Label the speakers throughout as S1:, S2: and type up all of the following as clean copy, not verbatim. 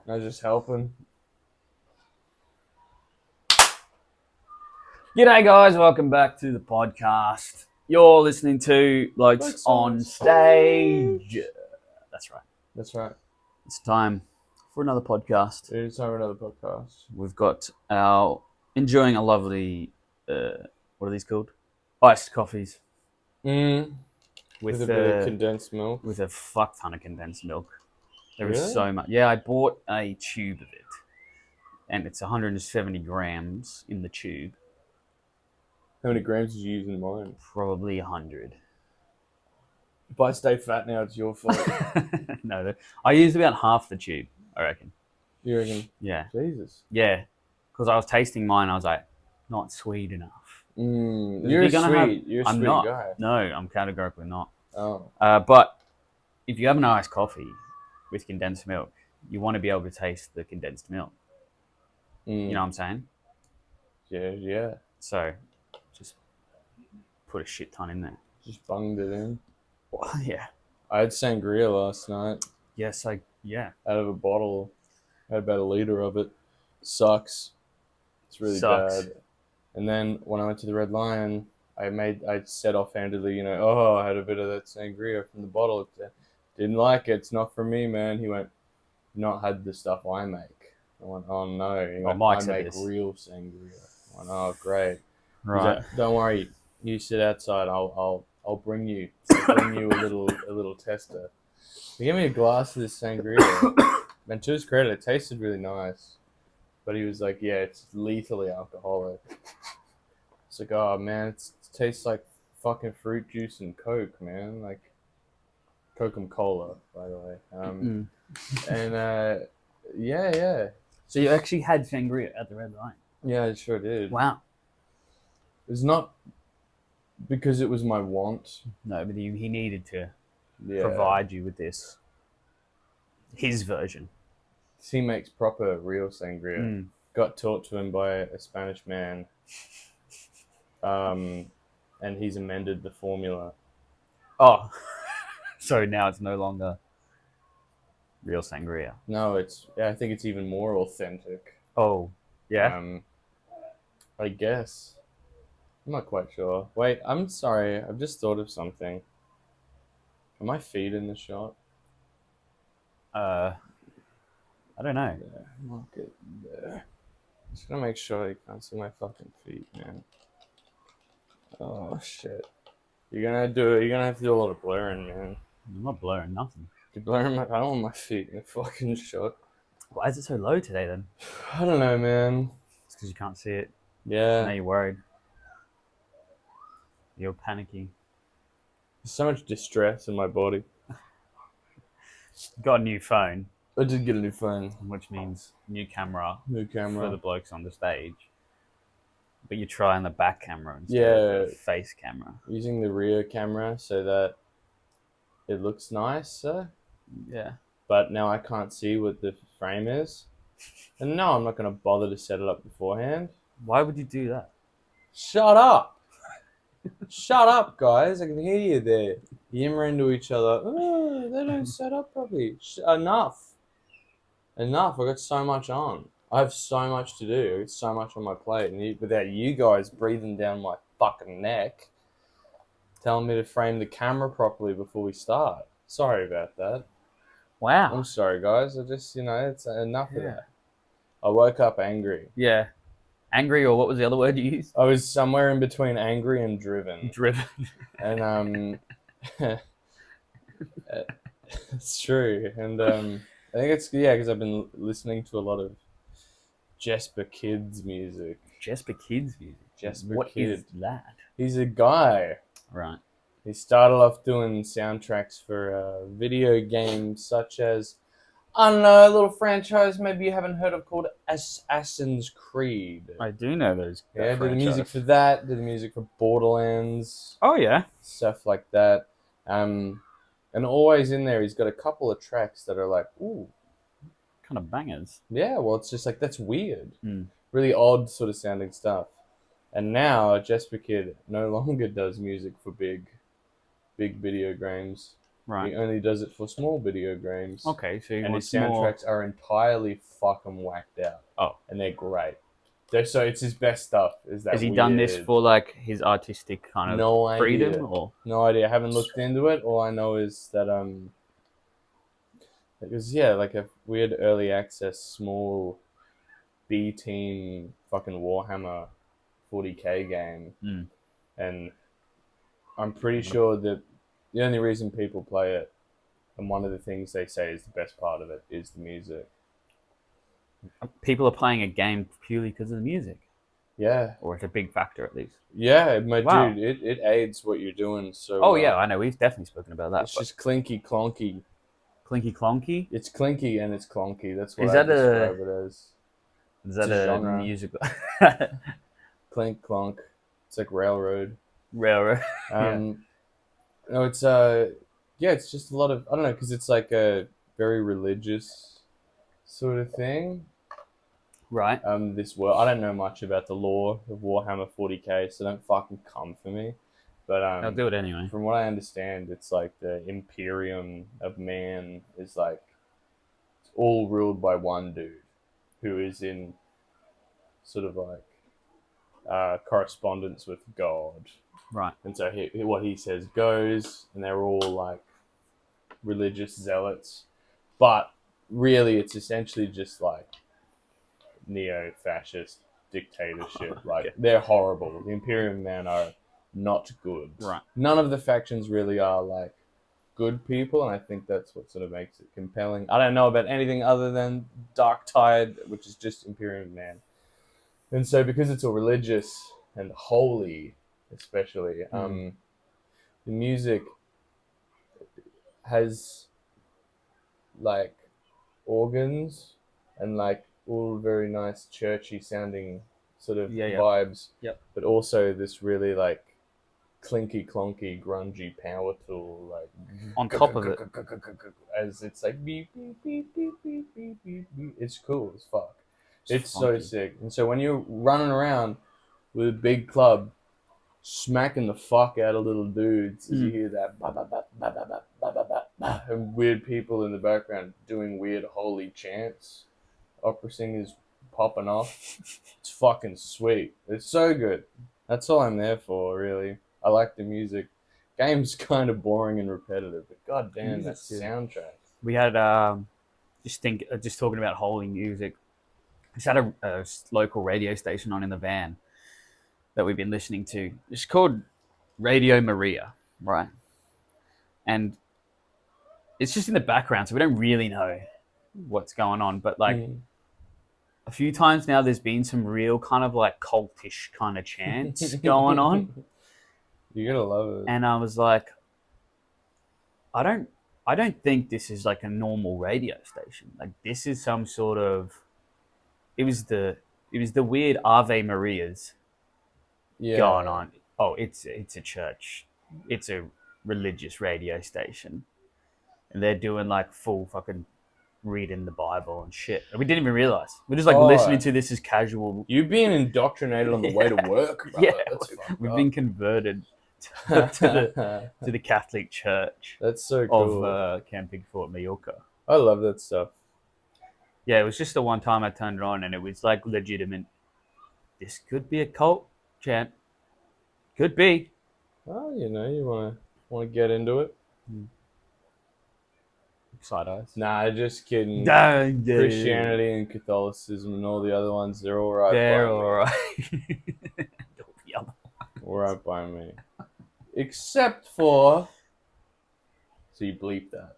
S1: I was just helping.
S2: G'day guys, welcome back to the podcast. You're listening to Blokes on Stage. That's right.
S1: That's right.
S2: It's time for another podcast.
S1: It is time for another podcast.
S2: We've got our enjoying a lovely, what are these called? Iced coffees
S1: With
S2: with
S1: a bit of condensed milk.
S2: with a fuck ton of condensed milk. There is
S1: Really?
S2: so much. Yeah, I bought a tube of it, and it's 170 grams in the tube.
S1: How many grams did you use in mine?
S2: Probably 100.
S1: If I stay fat now, it's your fault.
S2: No, I used about half the tube, I reckon.
S1: You reckon?
S2: Yeah.
S1: Jesus.
S2: Yeah. Because I was tasting mine, I was like, not sweet enough.
S1: You're
S2: if you're gonna
S1: sweet. You're a
S2: I'm
S1: sweet
S2: not.
S1: guy.
S2: No, I'm categorically not.
S1: Oh.
S2: But if you have an iced coffee with condensed milk, you want to be able to taste the condensed milk. You know what I'm saying?
S1: Yeah.
S2: So just put a shit ton in there.
S1: Just bunged it in.
S2: Well, yeah.
S1: I had sangria last night
S2: Yes, yeah.
S1: out of a bottle. I had about a liter of it. Sucks. It's really bad. And then when I went to the Red Lion, I said offhandedly, I had a bit of that sangria from the bottle. Didn't like it. It's not for me, man. He went, not had the stuff I make. I went, oh no. He went,
S2: Mike
S1: I
S2: said
S1: make
S2: this.
S1: real sangria. I went, oh great.
S2: Right.
S1: He's like, don't worry. You sit outside. I'll bring you a little tester. He gave me a glass of this sangria. And to his credit, it tasted really nice. But he was like, yeah, it's lethally alcoholic. It's like, oh man, it tastes like fucking fruit juice and Coke, man. Like, Coke and Cola, by the way. And, yeah.
S2: So you actually had sangria at the Red Lion?
S1: Yeah, I sure did.
S2: Wow.
S1: It's not because it was my want.
S2: No, but he needed to
S1: Yeah.
S2: provide you with this. His version.
S1: He makes proper real sangria. Got taught to him by a Spanish man. And he's amended the formula.
S2: Oh. So now it's no longer real sangria.
S1: No, I think it's even more authentic.
S2: Oh, yeah?
S1: I guess. I'm not quite sure. Wait, I'm sorry. I've just thought of something. Are my feet in the shot?
S2: I don't know.
S1: There. Mark it there. Just gonna make sure you can't see my fucking feet, man. Oh shit. You're gonna have to do a lot of blurring, man.
S2: I'm not blurring nothing.
S1: You're blurring I don't want my feet in the fucking shot.
S2: Why is it so low today then?
S1: I don't know, man.
S2: It's because you can't see it.
S1: Yeah.
S2: Now you're worried. You're panicking.
S1: There's so much distress in my body.
S2: Got a new phone.
S1: I did get a new phone.
S2: Which means new camera.
S1: New camera.
S2: For the blokes on the stage. But you're trying the back camera instead of the face camera.
S1: Using the rear camera so that it looks nicer.
S2: Yeah.
S1: But now I can't see what the frame is. And no, I'm not going to bother to set it up beforehand.
S2: Why would you do that?
S1: Shut up! Shut up, guys. I can hear you there. Yammering to each other. Oh, they don't set up properly. Enough. I got so much on. I have so much to do. It's so much on my plate. And without you guys breathing down my fucking neck, telling me to frame the camera properly before we start. Sorry about that.
S2: Wow.
S1: I'm sorry, guys. I just, it's enough of that. I woke up angry.
S2: Yeah. Angry, or what was the other word you used?
S1: I was somewhere in between angry and driven.
S2: Driven.
S1: And, it's true. And, I think it's, because I've been listening to a lot of Jesper Kid's music.
S2: Jesper Kid's music?
S1: Jesper
S2: What
S1: Kid.
S2: is that?
S1: He's a guy.
S2: Right.
S1: He started off doing soundtracks for video games such as, I don't know, a little franchise maybe you haven't heard of called Assassin's Creed.
S2: I do know those.
S1: Yeah, did the music for that, did the music for Borderlands.
S2: Oh, yeah.
S1: Stuff like that. And always in there, he's got a couple of tracks that are like, ooh.
S2: Kind of bangers.
S1: Yeah, well, it's just like, that's weird. Really odd sort of sounding stuff. And now, Jesper Kid no longer does music for big video games.
S2: Right.
S1: He only does it for small video games.
S2: Okay, so he
S1: And his
S2: wants more.
S1: soundtracks are entirely fucking whacked out.
S2: Oh.
S1: And they're great. So it's his best stuff. Is that
S2: Has he
S1: weird,
S2: done this for like his artistic kind of
S1: no
S2: freedom,
S1: idea.
S2: or
S1: No idea. I haven't looked into it. All I know is that it was like a weird early access small B team fucking Warhammer 40k game, and I'm pretty sure that the only reason people play it, and one of the things they say is the best part of it, is the music.
S2: people are playing a game purely because of the music,
S1: Yeah,
S2: or it's a big factor at least?
S1: yeah, my
S2: Wow.
S1: dude, it aids what you're doing. So
S2: Oh yeah, I know. We've definitely spoken about that.
S1: it's just clinky clonky.
S2: Clinky clonky.
S1: It's clinky and it's clonky. That's what
S2: Is
S1: I
S2: that
S1: describe it as.
S2: Is that
S1: It's a
S2: a
S1: genre.
S2: musical
S1: Clink clonk. It's like railroad.
S2: railroad?
S1: No, it's it's just a lot of, I don't know, because it's like a very religious sort of thing.
S2: Right.
S1: This world, I don't know much about the lore of Warhammer 40k, so don't fucking come for me. But
S2: I'll do it anyway.
S1: from what I understand, it's like the Imperium of Man is like it's all ruled by one dude who is in sort of like correspondence with God.
S2: Right.
S1: And so what he says goes, and they're all like religious zealots. But really, it's essentially just like neo-fascist dictatorship. Like, they're horrible. The Imperium Man are not good.
S2: Right.
S1: None of the factions really are like good people, and I think that's what sort of makes it compelling. I don't know about anything other than Dark Tide, which is just Imperium Man. And so because it's all religious and holy, especially, the music has like organs and like all very nice churchy sounding sort of vibes.
S2: Yep.
S1: But also this really like clinky clonky grungy power tool like
S2: On top of it,
S1: as it's like beep beep beep beep beep beep beep beep. It's cool as fuck. It's
S2: funky.
S1: so sick. And so when you're running around with a big club smacking the fuck out of little dudes as you hear that ba, ba, ba, ba, ba, ba, ba, ba, ba, ba, and weird people in the background doing weird holy chants, opera singers popping off. It's fucking sweet. It's so good. That's all I'm there for, really. I like the music. Game's kind of boring and repetitive, but goddamn, that soundtrack.
S2: We had just talking about holy music. We had a local radio station on in the van that we've been listening to. It's called Radio Maria, right? And it's just in the background, so we don't really know what's going on. But like a few times now, there's been some real kind of like cultish kind of chants going on.
S1: You're gonna love it.
S2: And I was like, I don't think this is like a normal radio station. Like this is some sort of. It was the weird Ave Marias going on. Oh, it's a church. It's a religious radio station. And they're doing like full fucking reading the Bible and shit. And we didn't even realize. We're just like listening to this as casual.
S1: You've been indoctrinated on the way to work, brother.
S2: Yeah, we've been converted to the Catholic Church.
S1: That's so cool.
S2: Of Camp Big Fort, Mallorca.
S1: I love that stuff.
S2: Yeah, it was just the one time I turned it on and it was like legitimate. This could be a cult chant. Could be.
S1: Oh, you know, you wanna get into it.
S2: Side eyes.
S1: Nah, just kidding. Christianity and Catholicism and all the other ones, they're all right.
S2: They're all right.
S1: All right by me. Except for. So you bleep that.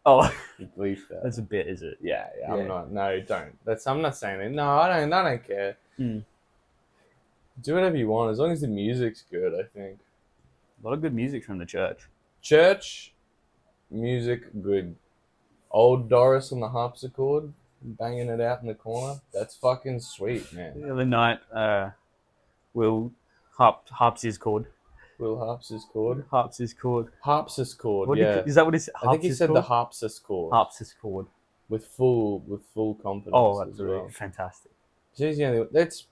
S2: Oh,
S1: you bleep that.
S2: That's a bit, is it?
S1: Yeah. I'm not. No, don't. I'm not saying it. No, I don't care. Do whatever you want as long as the music's good. I think.
S2: A lot of good music from the church.
S1: Church music, good. Old Doris on the harpsichord, banging it out in the corner. That's fucking sweet, man.
S2: The other night, Will harps his chord.
S1: Will harps his chord.
S2: Harps his chord.
S1: Harpsichord, yeah.
S2: Is that what it's?
S1: I think he said the harpsichord.
S2: Harpsichord. With
S1: full confidence.
S2: Oh, that's really fantastic.
S1: That's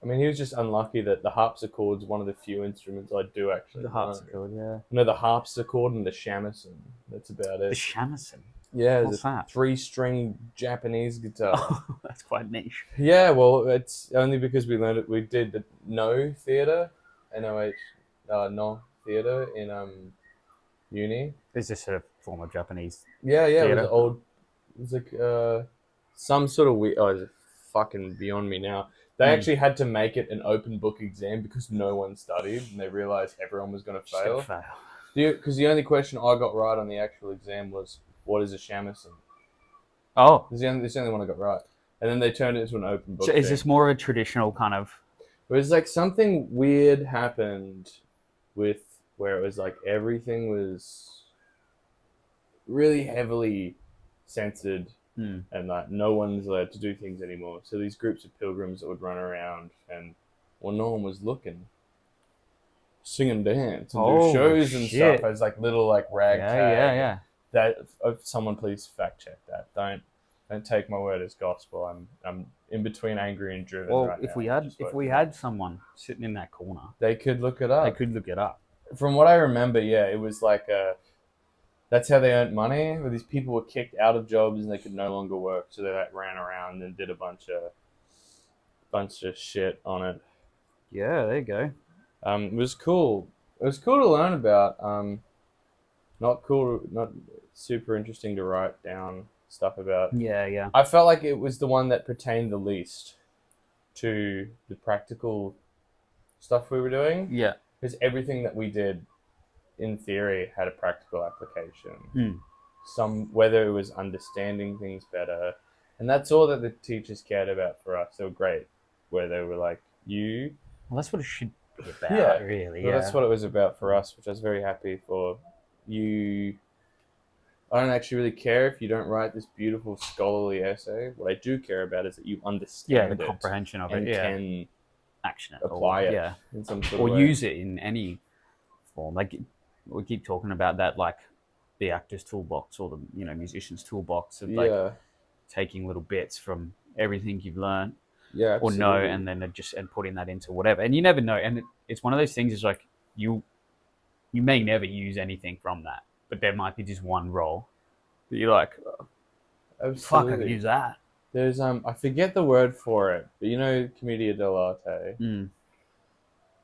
S1: I mean, he was just unlucky that the harpsichord's one of the few instruments I do actually
S2: The
S1: know.
S2: harpsichord, yeah.
S1: No, the harpsichord and the shamisen. That's about
S2: The
S1: it.
S2: shamisen.
S1: Yeah,
S2: What's
S1: it's a
S2: that?
S1: 3-string Japanese guitar.
S2: Oh, that's quite niche.
S1: Yeah, well, it's only because we learned it. We did the No theater, NOH, no theater in uni.
S2: Is this a form of Japanese
S1: Yeah, it was
S2: theatre?
S1: old. It was like some sort of weird. Oh, it's fucking beyond me now. They actually had to make it an open book exam because no one studied, and they realized everyone was going to
S2: Just gonna
S1: fail.
S2: fail.
S1: Because the only question I got right on the actual exam was, "What is a shamisen?"
S2: Oh,
S1: It's the only one I got right, and then they turned it into an open book.
S2: so is
S1: thing.
S2: this more a traditional kind of?
S1: It was like something weird happened with where it was like everything was really heavily censored and like no one's allowed to do things anymore. So these groups of pilgrims that would run around and well, no one was looking, sing and dance and do
S2: Oh,
S1: shows and
S2: shit.
S1: stuff as like little like ragtag.
S2: Yeah.
S1: That someone please fact check that. Don't take my word as gospel. I'm in between angry and driven
S2: Well,
S1: right
S2: if
S1: now.
S2: we had someone sitting in that corner,
S1: they could look it up.
S2: they could look it up.
S1: From what I remember, yeah, it was like that's how they earned money. Where these people were kicked out of jobs and they could no longer work, so they like ran around and did a bunch of shit on it.
S2: Yeah, there you go.
S1: It was cool. It was cool to learn about. Not super interesting to write down stuff about.
S2: Yeah.
S1: I felt like it was the one that pertained the least to the practical stuff we were doing.
S2: Yeah.
S1: Because everything that we did, in theory, had a practical application. Whether it was understanding things better, and that's all that the teachers cared about for us. They were great, where they were like, "You."
S2: Well, that's what it should be about, really.
S1: Well, that's what it was about for us, which I was very happy for. You, I don't actually really care if you don't write this beautiful scholarly essay. What I do care about is that you understand
S2: the comprehension of
S1: and
S2: it,
S1: can
S2: action it,
S1: apply it
S2: yeah,
S1: in some sort
S2: or
S1: of way.
S2: use it in any form. Like we keep talking about that, like the actor's toolbox or the musician's toolbox of like taking little bits from everything you've learned or know, and then and putting that into whatever. And you never know, and it's one of those things. Is like you may never use anything from that, but there might be just one role that you're like, fuck, I could use that.
S1: There's I forget the word for it, but Commedia dell'arte.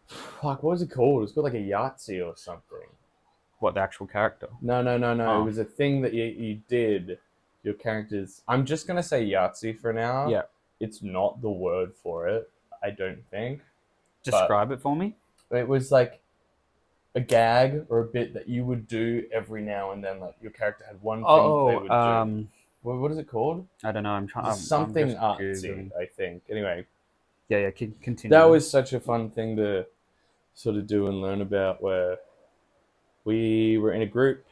S1: Fuck, what was it called? It was called like a Yahtzee or something.
S2: What, the actual character?
S1: No.
S2: Oh.
S1: It was a thing that you did. Your characters. I'm just gonna say Yahtzee for now.
S2: Yeah.
S1: It's not the word for it. I don't think.
S2: Describe it for me.
S1: It was like a gag or a bit that you would do every now and then. Like your character had one thing they would do. What is it called?
S2: I don't know. I'm trying.
S1: Something artsy, I think. Anyway.
S2: Yeah. Continue.
S1: That was such a fun thing to sort of do and learn about. Where we were in a group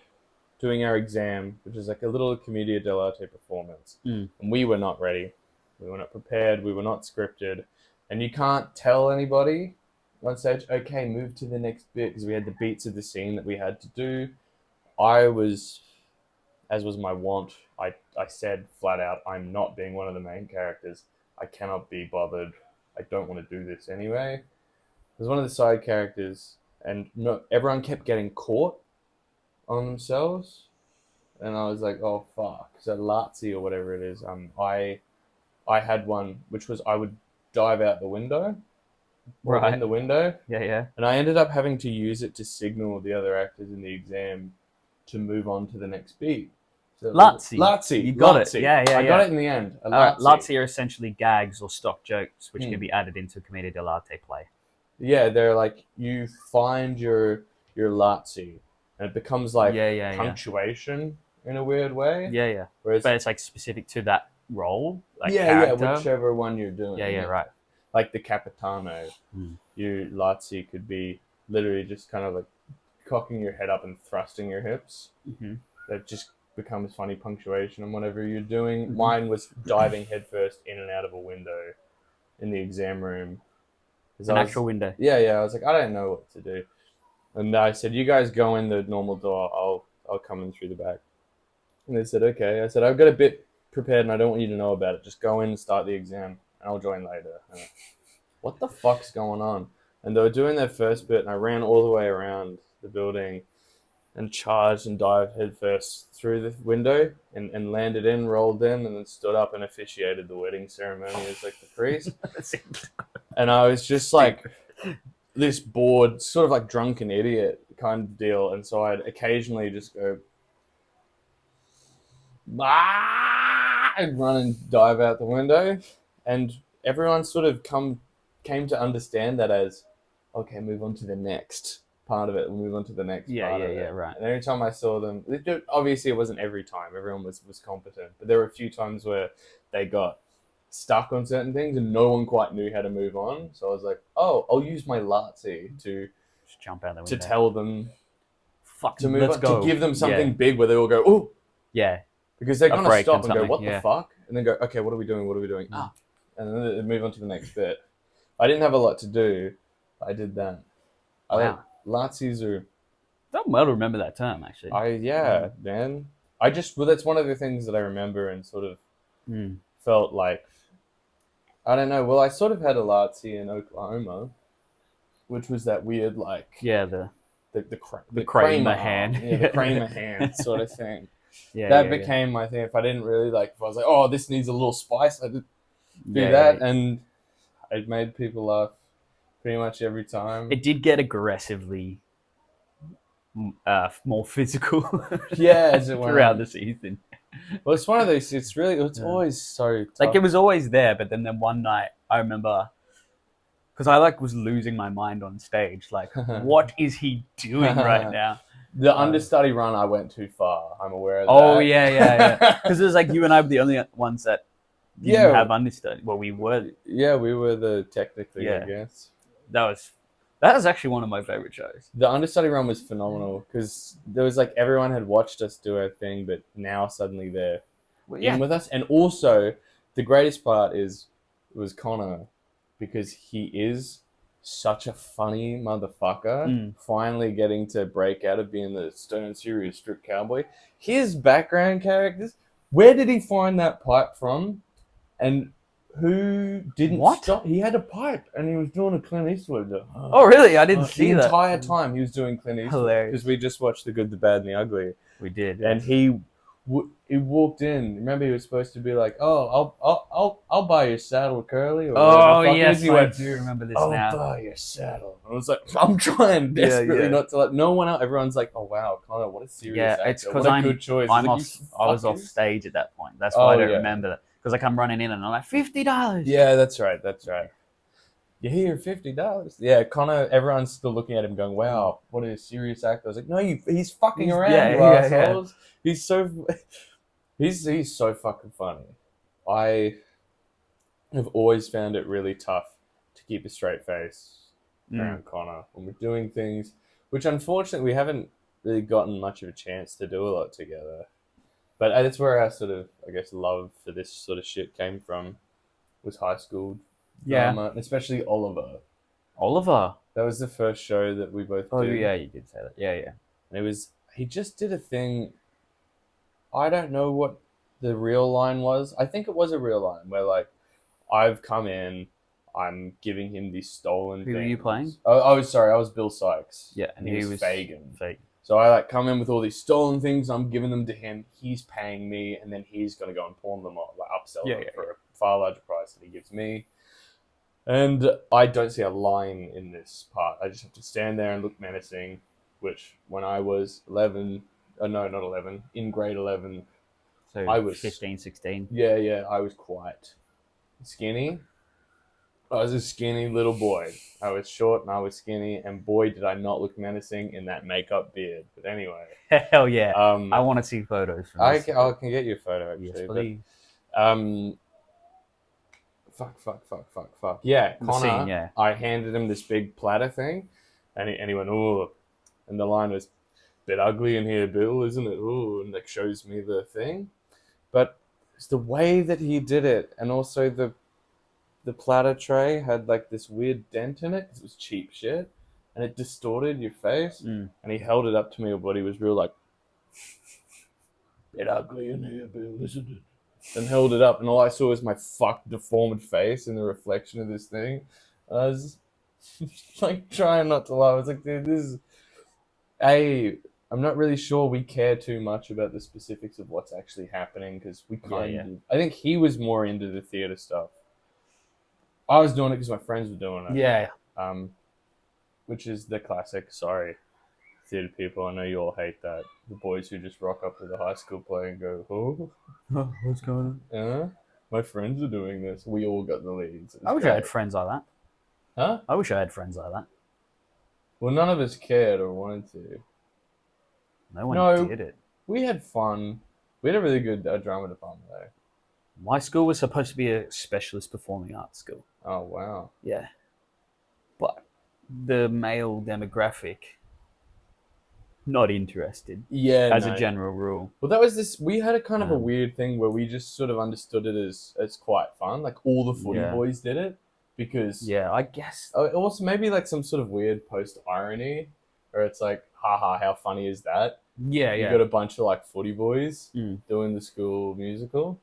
S1: doing our exam, which is like a little Commedia dell'arte performance, and we were not ready. We were not prepared. We were not scripted, and you can't tell anybody on stage, okay, move to the next bit, because we had the beats of the scene that we had to do. I was, as was my wont, I said flat out, I'm not being one of the main characters. I cannot be bothered. I don't want to do this anyway. I was one of the side characters, and everyone kept getting caught on themselves, and I was like, oh fuck. So Lazzi or whatever it is, I had one which was I would dive out the window. Right. In the window.
S2: Yeah.
S1: And I ended up having to use it to signal the other actors in the exam to move on to the next beat. So
S2: Lazzi. You got it. Yeah.
S1: I got it in the end.
S2: Lazzi are essentially gags or stock jokes which can be added into Commedia dell'arte play.
S1: Yeah, they're like, you find your Lazzi, and it becomes like punctuation in a weird way.
S2: Yeah.
S1: Whereas,
S2: but it's like specific to that role. Like
S1: character. Whichever one you're doing.
S2: Yeah, right.
S1: Like the Capitano, your Lazzi could be literally just kind of like cocking your head up and thrusting your hips. That just becomes funny punctuation on whatever you're doing. Mine was diving headfirst in and out of a window in the exam room.
S2: Actual window.
S1: Yeah. I was like, I don't know what to do. And I said, you guys go in the normal door. I'll come in through the back. And they said, okay. I said, I've got a bit prepared and I don't want you to know about it. Just go in and start the exam and I'll join later. what the fuck's going on? And they were doing their first bit, and I ran all the way around the building and charged and dived headfirst through the window and landed in, rolled in, and then stood up and officiated the wedding ceremony as like the priest. And I was just like this bored, sort of like drunken idiot kind of deal. And so I'd occasionally just go, I'd run and dive out the window. And everyone sort of came to understand that as, okay, move on to the next part of it. We'll move on to the next part of it.
S2: Right.
S1: And every time I saw them, obviously it wasn't every time. Everyone was competent. But there were a few times where they got stuck on certain things and no one quite knew how to move on. So I was like, oh, I'll use my Latsy to
S2: Just jump out the window.
S1: to tell them
S2: Fuck,
S1: to move
S2: let's
S1: on,
S2: go.
S1: to give them something big where they all go, oh,
S2: yeah,
S1: because they're
S2: A
S1: gonna
S2: break
S1: stop
S2: and
S1: and go,
S2: something,
S1: what
S2: yeah.
S1: the fuck, and then go, okay, what are we doing? What are we doing?
S2: Mm.
S1: And then they move on to the next bit. I didn't have a lot to do. I did that.
S2: Wow.
S1: Latsies are.
S2: Done well to remember that term, actually.
S1: Man. That's one of the things that I remember and sort of
S2: Mm.
S1: felt like, I don't know. Well, I sort of had a Latsie in Oklahoma, which was that weird like
S2: Yeah,
S1: the
S2: Kramer
S1: arm.
S2: hand.
S1: The Kramer hand sort of thing.
S2: yeah,
S1: That
S2: yeah,
S1: became my thing. If I didn't really like, if I was like, oh, this needs a little spice, I did do
S2: yeah,
S1: that,
S2: yeah.
S1: and it made people laugh pretty much every time.
S2: It did get aggressively more physical.
S1: Yeah, as it went
S2: throughout
S1: on.
S2: the season.
S1: Well, it's one of those. It's
S2: Yeah.
S1: always so tough.
S2: Like it was always there, but then one night I remember because I was losing my mind on stage. Like, what is he doing right now?
S1: The understudy run, I went too far. I'm aware of that.
S2: Oh yeah. Because it was like you and I were the only ones that didn't have understudy. Well, we were.
S1: Yeah, we were the technically, I
S2: Yeah.
S1: guess.
S2: That was actually one of my favorite shows.
S1: The understudy run was phenomenal because there was like everyone had watched us do our thing, but now suddenly they're in with us. And also, the greatest part was Connor, because he is such a funny motherfucker. Finally getting to break out of being the stone serious strict cowboy. His background characters. Where did he find that pipe from? And who didn't stop? He had a pipe and he was doing a Clint Eastwood.
S2: Oh really? I didn't see
S1: the
S2: that.
S1: entire time he was doing Clint Eastwood.
S2: Hilarious.
S1: Because we just watched The Good, the Bad, and the Ugly.
S2: We did.
S1: And he walked in. Remember, he was supposed to be like, "Oh, I'll buy your saddle, Curly." Or
S2: Oh
S1: whatever.
S2: yes,
S1: He
S2: I
S1: went,
S2: do remember this
S1: "I'll
S2: now.
S1: buy your saddle." And I was like, I'm trying desperately not to let no one else. Everyone's like, "Oh wow, Connor, what a serious actor.
S2: It's because
S1: what a good choice."
S2: I
S1: Like,
S2: was off stage at that point. That's why I don't remember that. Because like I'm running in and I'm like $50.
S1: Yeah, that's right. You hear $50? Yeah, Connor. Everyone's still looking at him, going, "Wow, what a serious actor." I was like, "No, he's fucking around, you assholes." He's so, he's so fucking funny. I have always found it really tough to keep a straight face around Connor when we're doing things, which unfortunately we haven't really gotten much of a chance to do a lot together. But that's where our sort of, I guess, love for this sort of shit came from, was high school drama, and especially Oliver.
S2: Oliver?
S1: That was the first show that we both did.
S2: Oh, yeah, you did say that. Yeah.
S1: And he just did a thing, I don't know what the real line was. I think it was a real line, where, like, I've come in, I'm giving him these stolen things.
S2: Who were you playing?
S1: Oh, I was Bill Sykes.
S2: Yeah, and he was
S1: Fagin. So I come in with all these stolen things. I'm giving them to him. He's paying me, and then he's gonna go and pawn them off, like upsell them for a far larger price that he gives me. And I don't see a line in this part. I just have to stand there and look menacing. Which, when I was 11, not 11, in grade 11,
S2: so
S1: I was
S2: 15, 16.
S1: Yeah, I was quite skinny. I was a skinny little boy. I was short and I was skinny, and boy, did I not look menacing in that makeup beard. But anyway.
S2: Hell yeah. I want to see photos from this.
S1: I can get you a photo, actually.
S2: Yes, please.
S1: Fuck. Yeah, Connor,
S2: scene, yeah.
S1: I handed him this big platter thing, and he went, "Oh," and the line was, "Bit ugly in here, Bill, isn't it?" Oh, and like shows me the thing. But it's the way that he did it, and also the platter tray had like this weird dent in it because it was cheap shit, and it distorted your face. And he held it up to me, but he was real like, "Bit ugly in here, Bill, isn't it?" And held it up, and all I saw was my fucked, deformed face in the reflection of this thing. I was like trying not to laugh. I was like, dude, this is a. I'm not really sure we care too much about the specifics of what's actually happening because we kind of. I think he was more into the theater stuff. I was doing it because my friends were doing it.
S2: Yeah.
S1: Which is the classic. Sorry, theater people. I know you all hate that. The boys who just rock up to the high school play and go, "Oh,
S2: What's going on?
S1: my friends are doing this." We all got the leads.
S2: I wish I had friends like that.
S1: Huh?
S2: I wish I had friends like that.
S1: Well, none of us cared or wanted to.
S2: No one
S1: No.
S2: did it.
S1: We had fun. We had a really good drama department though.
S2: My school was supposed to be a specialist performing arts school.
S1: Oh wow.
S2: Yeah. But the male demographic, not interested
S1: Yeah.
S2: as a general rule.
S1: Well, that was this. We had a kind of a weird thing where we just sort of understood it as quite fun. Like all the footy boys did it because
S2: Yeah, I guess.
S1: also maybe like some sort of weird post irony, where it's like, haha, how funny is that?
S2: Yeah,
S1: You
S2: yeah.
S1: got a bunch of like footy boys
S2: Mm.
S1: doing the school musical.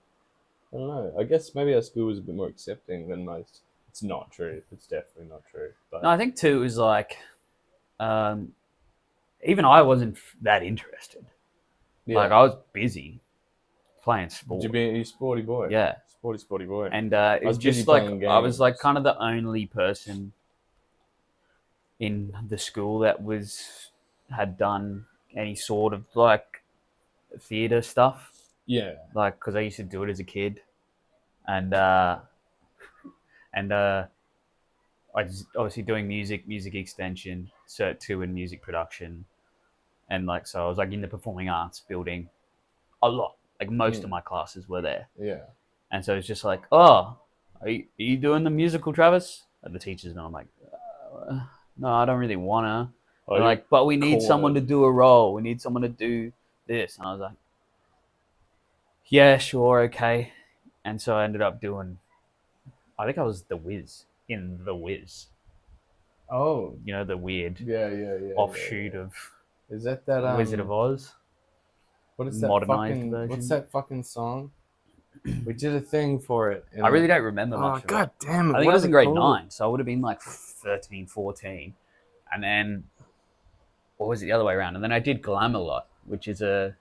S1: I don't know. I guess maybe our school was a bit more accepting than most. It's not true. It's definitely not true. But
S2: No, I think too is like, even I wasn't that interested.
S1: yeah.
S2: Like I was busy playing sport.
S1: Did you be a sporty boy?
S2: Yeah,
S1: Sporty boy.
S2: and it was
S1: busy
S2: just like
S1: playing
S2: I was like
S1: games.
S2: kind of the only person in the school that had done any sort of like theater stuff.
S1: Yeah.
S2: Like because I used to do it as a kid, and I was obviously doing music extension, Cert 2 in music production, and like so I was like in the performing arts building a lot. Like most of my classes were there,
S1: Yeah.
S2: and so it's just like, oh, are you doing the musical, Travis? And the teachers, and I'm like, no, I don't really wanna.
S1: Oh,
S2: They're like, but we need
S1: cool.
S2: someone to do a role. We need someone to do this, and I was like, yeah, sure, okay. And so I ended up doing. I think I was the Wiz in the Wiz.
S1: Oh.
S2: You know, the weird
S1: Yeah.
S2: offshoot of
S1: Is that
S2: Wizard of Oz.
S1: What is that
S2: modernized
S1: fucking?
S2: version.
S1: What's that fucking song? We did a thing for it.
S2: I really don't remember much of
S1: God
S2: it.
S1: damn it!
S2: I think
S1: what
S2: I was
S1: is
S2: in
S1: it
S2: grade
S1: called?
S2: 9, so I would have been like 13, 14. And then, or was it the other way around? And then I did Glamalot, which is a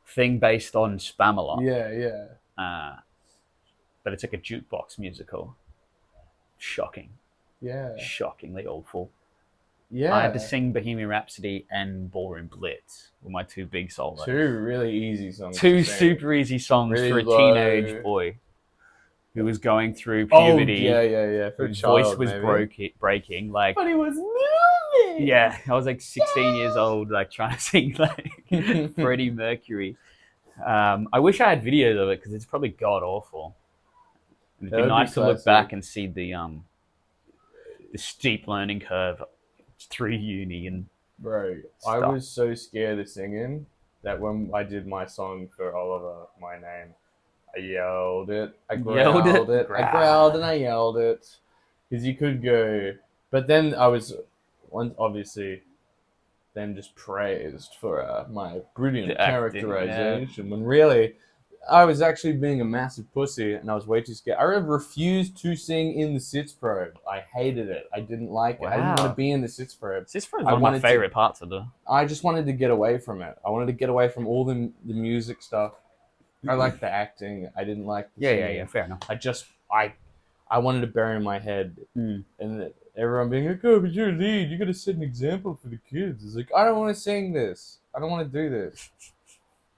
S2: thing based on Spamalot.
S1: Yeah.
S2: But it's like a jukebox musical. Shocking.
S1: Yeah.
S2: Shockingly awful.
S1: Yeah.
S2: I had to sing Bohemian Rhapsody and Ballroom Blitz were my two big solos.
S1: Two really easy songs.
S2: Two super easy songs
S1: really
S2: for a teenage boy who was going through puberty.
S1: Oh, yeah. For
S2: His
S1: child,
S2: voice was
S1: maybe.
S2: breaking. Like,
S1: But he was moving.
S2: yeah, I was like 16 years old, like trying to sing like Freddie Mercury. I wish I had videos of it because it's probably god awful. It'd be nice to look back and see the steep learning curve through uni and
S1: bro. I was so scared of singing that when I did my song for Oliver, My Name, I yelled it. I growled it. I growled and I yelled it because you could go, but then I was obviously then just praised for my brilliant characterization when really I was actually being a massive pussy and I was way too scared. I refused to sing in the Sitz probe. I hated it. I didn't like it. I didn't want to be in the Sitz probe.
S2: Sitz probe is one of my favorite parts of the.
S1: I just wanted to get away from it. I wanted to get away from all the music stuff. I liked the acting. I didn't like the singing.
S2: Yeah, fair enough.
S1: I wanted to bury my head and everyone being like, oh, but you're a lead. You got to set an example for the kids. It's like, I don't want to sing this. I don't want to do this.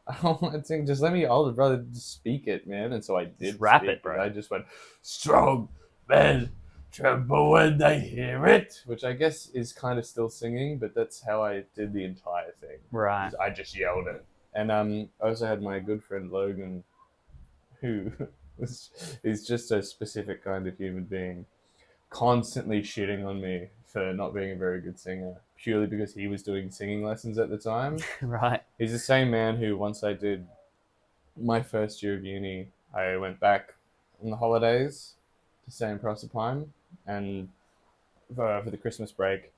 S1: I don't want to sing. Just let me, older brother, just speak it, man. And so I did.
S2: Just rap it, bro.
S1: I just went, strong men tremble when they hear it, which I guess is kind of still singing, but that's how I did the entire thing.
S2: Right.
S1: I just yelled it. And I also had my good friend Logan, who is just a specific kind of human being, constantly shitting on me for not being a very good singer, purely because he was doing singing lessons at the time.
S2: Right.
S1: He's the same man who, once I did my first year of uni, I went back on the holidays to stay in Proserpine and for the Christmas break,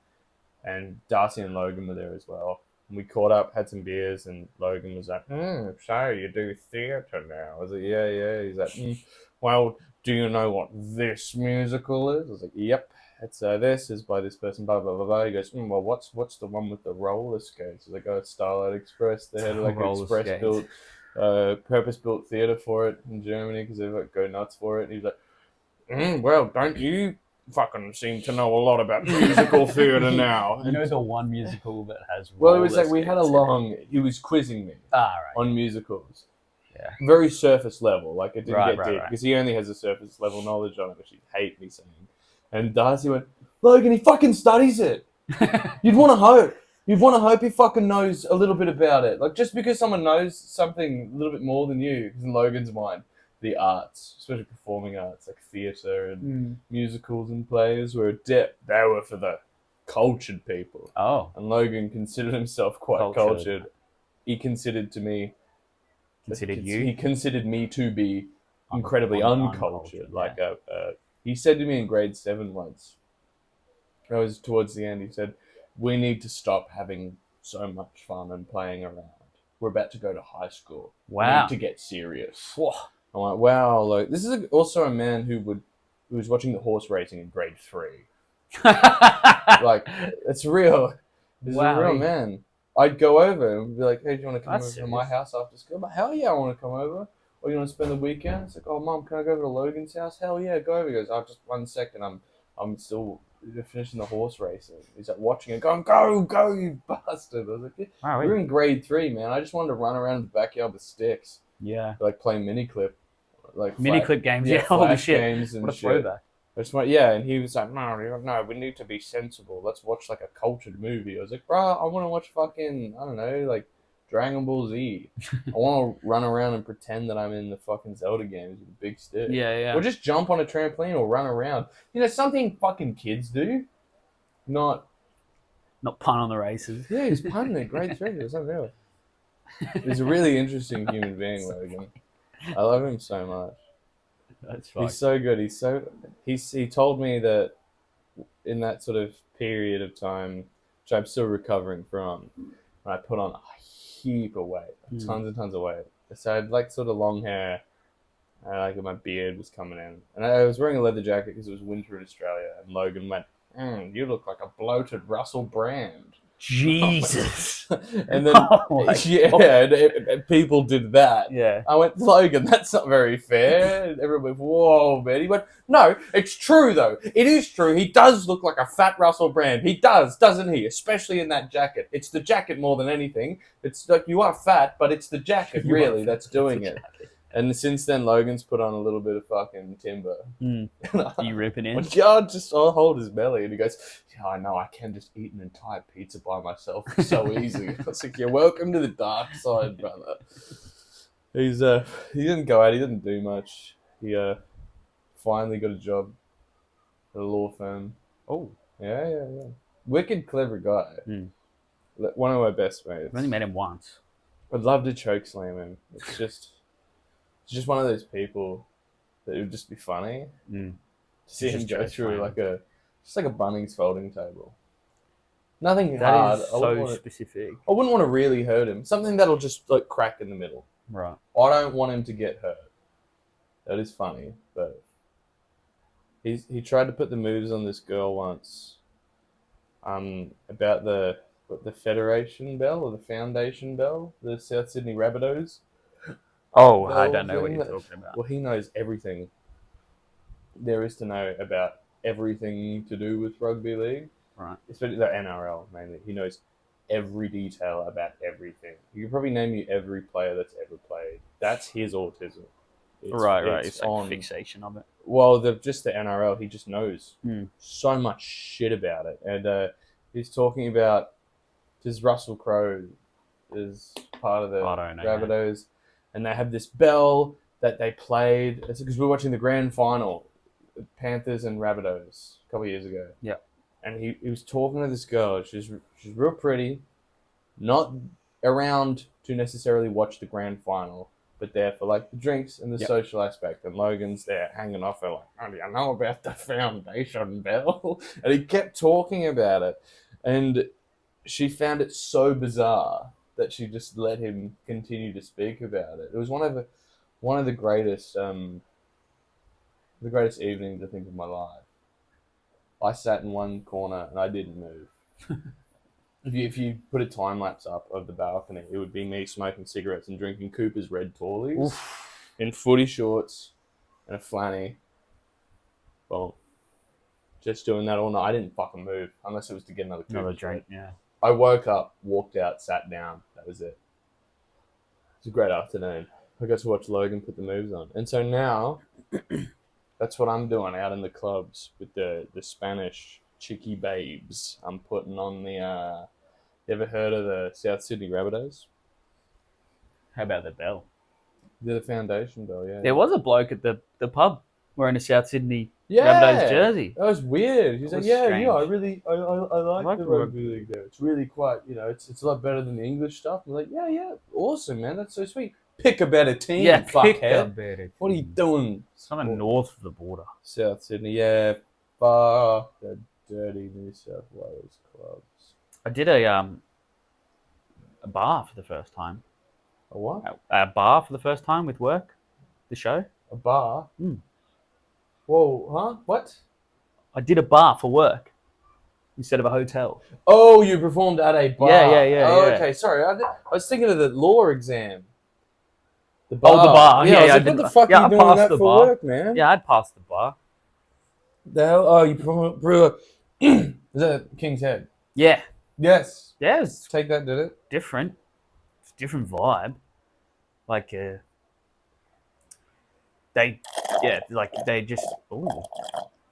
S1: and Darcy and Logan were there as well. And we caught up, had some beers, and Logan was like, so you do theatre now? I was like, yeah. He's like, well, do you know what this musical is? I was like, yep. It's this is by this person, blah blah blah blah. He goes, well, what's the one with the roller skates? I was like, oh, it's Starlight Express. They had like an
S2: Roller
S1: express
S2: skates.
S1: built, purpose built theater for it in Germany because they like go nuts for it. And he's like, well, don't you fucking seem to know a lot about musical theater now?
S2: You know the one musical that has
S1: Well, it was like
S2: roller
S1: we had a
S2: skates in it?
S1: long. He was quizzing me
S2: Right.
S1: on musicals.
S2: Yeah.
S1: Very surface level, like it didn't
S2: Right,
S1: get deep
S2: right.
S1: because he only has a surface level knowledge on it, which he'd hate me saying. And Darcy went, Logan, he fucking studies it. You'd want to hope. You'd want to hope he fucking knows a little bit about it. Like, just because someone knows something a little bit more than you, because in Logan's mind, the arts, especially performing arts, like theatre and musicals and plays, were they were for the cultured people.
S2: Oh.
S1: And Logan considered himself quite cultured. He considered me to be incredibly uncultured. Like he said to me in grade 7 once, I was towards the end, he said, we need to stop having so much fun and playing around. We're about to go to high school.
S2: Wow.
S1: We need to get serious. Whoa. I'm like, wow. Like, this is also a man who was watching the horse racing in grade 3. Like, it's real. This is a real man. I'd go over and be like, hey, do you want to come over to my house after school? But hell yeah, I want to come over. Or you want to spend the weekend? It's like, oh, Mom, can I go over to Logan's house? Hell yeah, go over. He goes, oh, just 1 second. I'm still finishing the horse racing. He's like watching it, going, go, you bastard. I was like, yeah. We're in grade 3, man. I just wanted to run around the backyard with sticks.
S2: Yeah.
S1: Like playing mini-clip. Like
S2: mini-clip games, yeah. Holy shit.
S1: Games and
S2: what a throwback.
S1: And he was like, no, we need to be sensible. Let's watch like a cultured movie. I was like, bro, I want to watch fucking, I don't know, like Dragon Ball Z. I want to run around and pretend that I'm in the fucking Zelda games with a big stick.
S2: Yeah.
S1: Or just jump on a trampoline or run around. You know, something fucking kids do. Not
S2: pun on the races.
S1: Yeah, he's punning at grade 3. It was unreal. He's a really interesting human being, Logan. I love him so much.
S2: That's fine.
S1: He's so good. He told me that in that sort of period of time, which I'm still recovering from, I put on a heap of weight, tons and tons of weight. So I had like sort of long hair, and like my beard was coming in, and I was wearing a leather jacket because it was winter in Australia. And Logan went, "You look like a bloated Russell Brand."
S2: Jesus.
S1: And then and people did that.
S2: Yeah.
S1: I went, Logan, that's not very fair. And everyone went, whoa, man. He went, no, it's true though. It is true. He does look like a fat Russell Brand. He does, doesn't he? Especially in that jacket. It's the jacket more than anything. It's like you are fat, but it's the jacket really that's doing it. And since then, Logan's put on a little bit of fucking timber.
S2: Are you ripping in?
S1: I'll hold his belly. And he goes, yeah, I know, I can just eat an entire pizza by myself. It's so easy. I was like, you're welcome to the dark side, brother. He didn't go out. He didn't do much. He finally got a job at a law firm.
S2: Oh.
S1: Yeah. Wicked clever guy. One of my best mates.
S2: I've only met him once.
S1: I'd love to choke slam him. It's just one of those people that would just be funny. To see him go through like a Bunnings folding table. Nothing hard.
S2: That is so specific.
S1: I wouldn't want to really hurt him. Something that'll just like crack in the middle.
S2: Right.
S1: I don't want him to get hurt. That is funny, but he tried to put the moves on this girl once. About the Federation Bell or the Foundation Bell, the South Sydney Rabbitohs.
S2: Oh, I don't know what you're talking about.
S1: Well, he knows everything there is to know about everything to do with rugby league.
S2: Right.
S1: Especially the NRL, mainly. He knows every detail about everything. You can probably name you every player that's ever played. That's his autism.
S2: Right. It's like fixation of it.
S1: Well, just the NRL, he just knows so much shit about it. And he's talking about this Russell Crowe is part of the Rabbitohs. And they have this bell that they played. It's because we were watching the grand final, Panthers and Rabbitohs, a couple of years ago.
S2: Yeah.
S1: And he was talking to this girl. She's real pretty, not around to necessarily watch the grand final, but there for like the drinks and the social aspect. And Logan's there hanging off her like, oh, do you know about the Foundation Bell? And he kept talking about it. And she found it so bizarre that she just let him continue to speak about it. It was one of the greatest The greatest evenings I think of my life. I sat in one corner and I didn't move. If you put a time lapse up of the balcony, it would be me smoking cigarettes and drinking Cooper's Red Tallies in footy shorts and a flanny. Well, just doing that all night. I didn't fucking move unless it was to get another Cooper's
S2: drink.
S1: Red.
S2: Yeah.
S1: I woke up, walked out, sat down. That was it. It's a great afternoon. I got to watch Logan put the moves on. And so now, that's what I'm doing out in the clubs with the Spanish chicky babes. I'm putting on the... you ever heard of the South Sydney Rabbitohs?
S2: How about the bell?
S1: They're the foundation bell, yeah.
S2: There was a bloke at the pub wearing a South Sydney
S1: Yeah,
S2: Rabbitohs jersey.
S1: that was weird. He's
S2: That
S1: like,
S2: was
S1: yeah,
S2: strange.
S1: I really, I like the
S2: the
S1: rugby league there. It's really quite, it's a lot better than the English stuff. I'm like, yeah, awesome, man. That's so sweet. Pick a better team,
S2: Yeah, pick a
S1: fuckhead.
S2: better
S1: What are you
S2: team.
S1: doing?
S2: Something north of the border.
S1: South Sydney, yeah. Fuck the dirty New South Wales clubs.
S2: I did a bar for the first time.
S1: A what?
S2: A bar for the first time with work. The show.
S1: A bar?
S2: Mm.
S1: Whoa, huh? What?
S2: I did a bar for work instead of a hotel.
S1: Oh, you performed at a bar.
S2: Yeah.
S1: Oh,
S2: yeah.
S1: okay, sorry. I was thinking of the law exam. The
S2: Oh, the bar.
S1: Yeah, I was like,
S2: I
S1: what
S2: did.
S1: the fuck
S2: Yeah,
S1: are you
S2: I
S1: doing
S2: passed
S1: that
S2: the
S1: for
S2: bar.
S1: work, man?
S2: Yeah, I'd passed the bar.
S1: The hell? Oh, you brew is that King's Head?
S2: Yeah.
S1: Yes.
S2: Yeah, it was
S1: Take that, did it?
S2: different. It's a different vibe. Like, they just. Oh.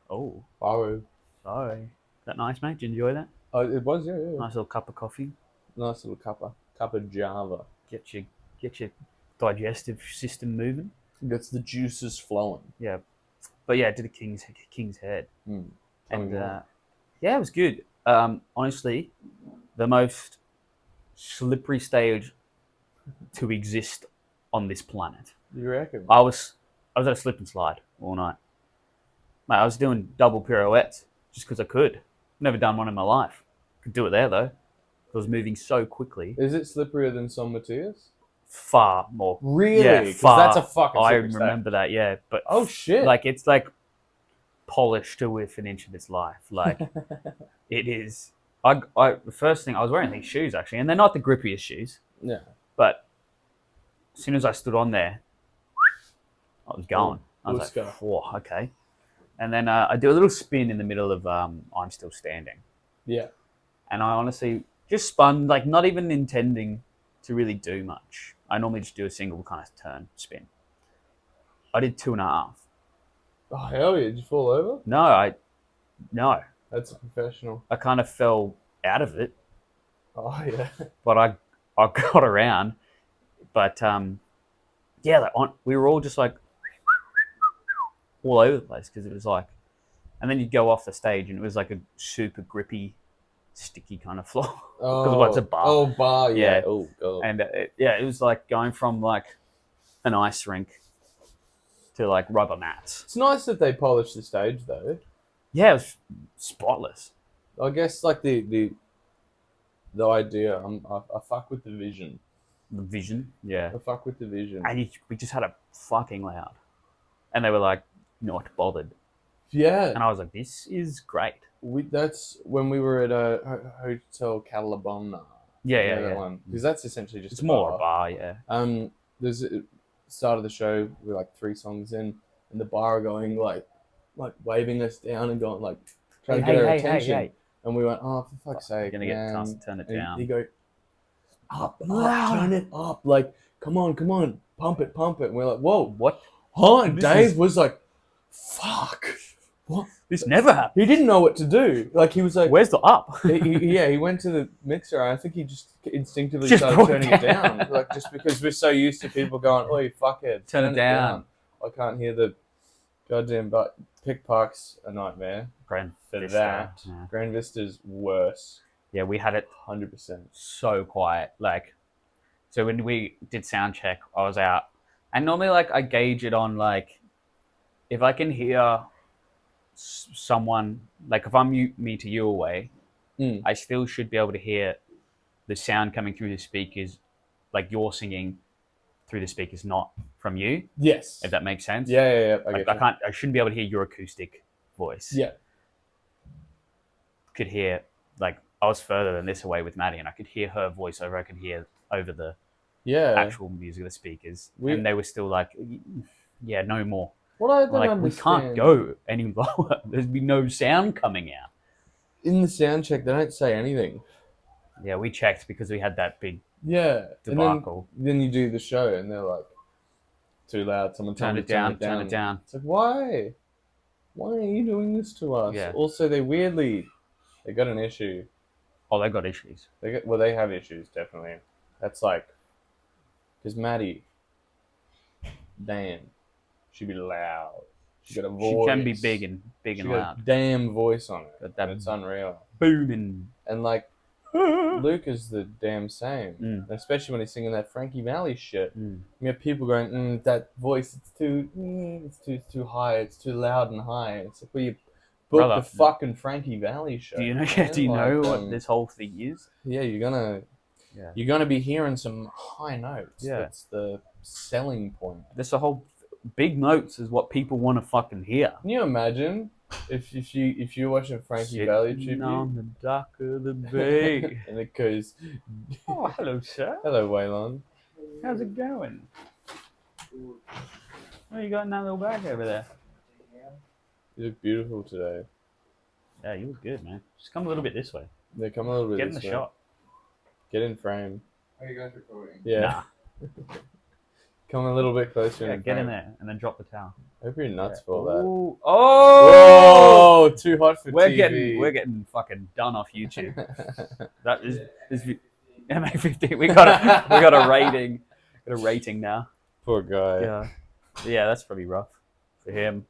S1: Oh,
S2: Sorry. Is that nice, mate? Did you enjoy that?
S1: it was, yeah.
S2: Nice little cup of coffee.
S1: Nice little cup of Java.
S2: Get your digestive system moving.
S1: Gets the juices flowing.
S2: Yeah. But yeah, I did a King's Head.
S1: Mm.
S2: And yeah, it was good. Honestly, the most slippery stage to exist on this planet.
S1: You reckon?
S2: I was at a slip and slide all night. Mate, I was doing double pirouettes just because I could. Never done one in my life. Could do it there though. I was moving so quickly.
S1: Is it slipperier than San Matthias?
S2: Far more.
S1: Really?
S2: Yeah,
S1: 'Cause
S2: far.
S1: that's a fucking
S2: I
S1: slippery stage.
S2: remember that. Yeah, but
S1: Oh shit!
S2: like it's like polished to within an inch of its life. Like it is. The first thing I was wearing these shoes actually, and they're not the grippiest shoes.
S1: Yeah.
S2: But as soon as I stood on there, I was going. I was
S1: let's
S2: like,
S1: go.
S2: whoa, okay. And then I do a little spin in the middle of I'm Still Standing.
S1: Yeah.
S2: And I honestly just spun, like not even intending to really do much. I normally just do a single kind of turn spin. I did 2.5.
S1: Oh hell yeah! Did you fall over?
S2: No.
S1: That's a professional.
S2: I kind of fell out of it,
S1: Oh yeah.
S2: but I got around. But yeah, we were all just like all over the place because it was like, and then you'd go off the stage and it was like a super grippy, sticky kind of floor.
S1: Oh,
S2: it's a bar.
S1: Oh, bar. Yeah.
S2: Yeah.
S1: Oh god.
S2: And it was like going from like an ice rink to like rubber mats.
S1: It's nice that they polish the stage though.
S2: Yeah, it was spotless.
S1: I guess like the idea. I fuck with the vision.
S2: The vision, yeah.
S1: I fuck with the vision.
S2: And we just had it fucking loud. And they were like, not bothered.
S1: Yeah.
S2: And I was like, this is great.
S1: That's when we were at a hotel Calabona.
S2: Yeah.
S1: That one, because that's essentially just
S2: It's more a bar, yeah.
S1: There's a start of the show. We're like 3 songs in, and the bar are going like waving us down and going like trying to get our attention.
S2: Hey.
S1: And we went, oh, for fuck's sake,
S2: You're gonna get
S1: man.
S2: a chance to turn it
S1: And
S2: down.
S1: he go, up, turn it up, like come on, pump it. And we're like, whoa,
S2: What?
S1: huh? And Dave was like, fuck, what?
S2: This never happened.
S1: He didn't know what to do. Like he was like,
S2: Where's the up?
S1: he went to the mixer. And I think he just instinctively
S2: Just
S1: started
S2: brought
S1: turning
S2: it
S1: it down, like just because we're so used to people going, "Oh, you fuckhead,
S2: Turn it down."
S1: I can't hear the goddamn but Pick Park's a nightmare
S2: Grand
S1: for
S2: Vista,
S1: that.
S2: yeah.
S1: Grand Vista's worse,
S2: Yeah, we had it
S1: 100%.
S2: so quiet. Like, so when we did sound check, I was out, and normally like I gauge it on like if I can hear someone, like if I'm me to you away, I still should be able to hear the sound coming through the speakers, like you're singing through the speakers, not from you.
S1: Yes.
S2: If that makes sense.
S1: Yeah.
S2: Like, I shouldn't be able to hear your acoustic voice.
S1: Yeah.
S2: Could hear, like, I was further than this away with Maddie, and I could hear her voiceover. I could hear over the actual music of the speakers, and they were still like, "Yeah, no more."
S1: What I don't
S2: Like,
S1: understand.
S2: we can't go any lower. There's been no sound coming out.
S1: In the sound check, they don't say anything.
S2: Yeah, we checked because we had that big
S1: And
S2: debacle.
S1: then you do the show, and they're like, too loud. Someone
S2: Turn it down.
S1: It's like, why? Why are you doing this to us?
S2: Yeah.
S1: Also, they got an issue.
S2: Oh, they got issues.
S1: They have issues, definitely. That's like, because Maddie, damn, she'd be loud. She got a voice.
S2: She can be big and
S1: She
S2: loud.
S1: got a damn voice on it.
S2: Got that
S1: and it's unreal.
S2: booming.
S1: And like, Luke is the damn same.
S2: Mm.
S1: Especially when he's singing that Frankie Valli shit.
S2: Mm.
S1: You have people going, that voice, it's too high, it's too loud and high. It's like, well, you booked
S2: Brother,
S1: the fucking Frankie Valli show.
S2: Do you know?
S1: Man.
S2: Do you know what this whole thing is?
S1: Yeah, you're gonna be hearing some high notes.
S2: Yeah.
S1: That's the selling point.
S2: This whole big notes is what people want to fucking hear.
S1: Can you imagine if you're watching Frankie Valli tribute
S2: on the dock of the bay,
S1: and it goes,
S2: "Oh, hello, sir.
S1: hello, Waylon.
S2: How's it going? Oh, you got in that little bag over there.
S1: You look beautiful today.
S2: Yeah, you look good, man. Just come a little bit this way.
S1: Yeah, come a little bit.
S2: Get in the
S1: this way.
S2: shot.
S1: Get in frame.
S3: Are you guys recording?
S1: Yeah.
S2: Nah.
S1: Come a little bit closer.
S2: Yeah,
S1: in
S2: get
S1: frame.
S2: in there and then drop the towel.
S1: I hope you're nuts for all that.
S2: Ooh. Oh!
S1: Whoa! Too hot for TV.
S2: We're getting fucking done off YouTube. That is MA15. We got a rating. Got a rating now.
S1: Poor guy.
S2: Yeah, that's pretty rough for him.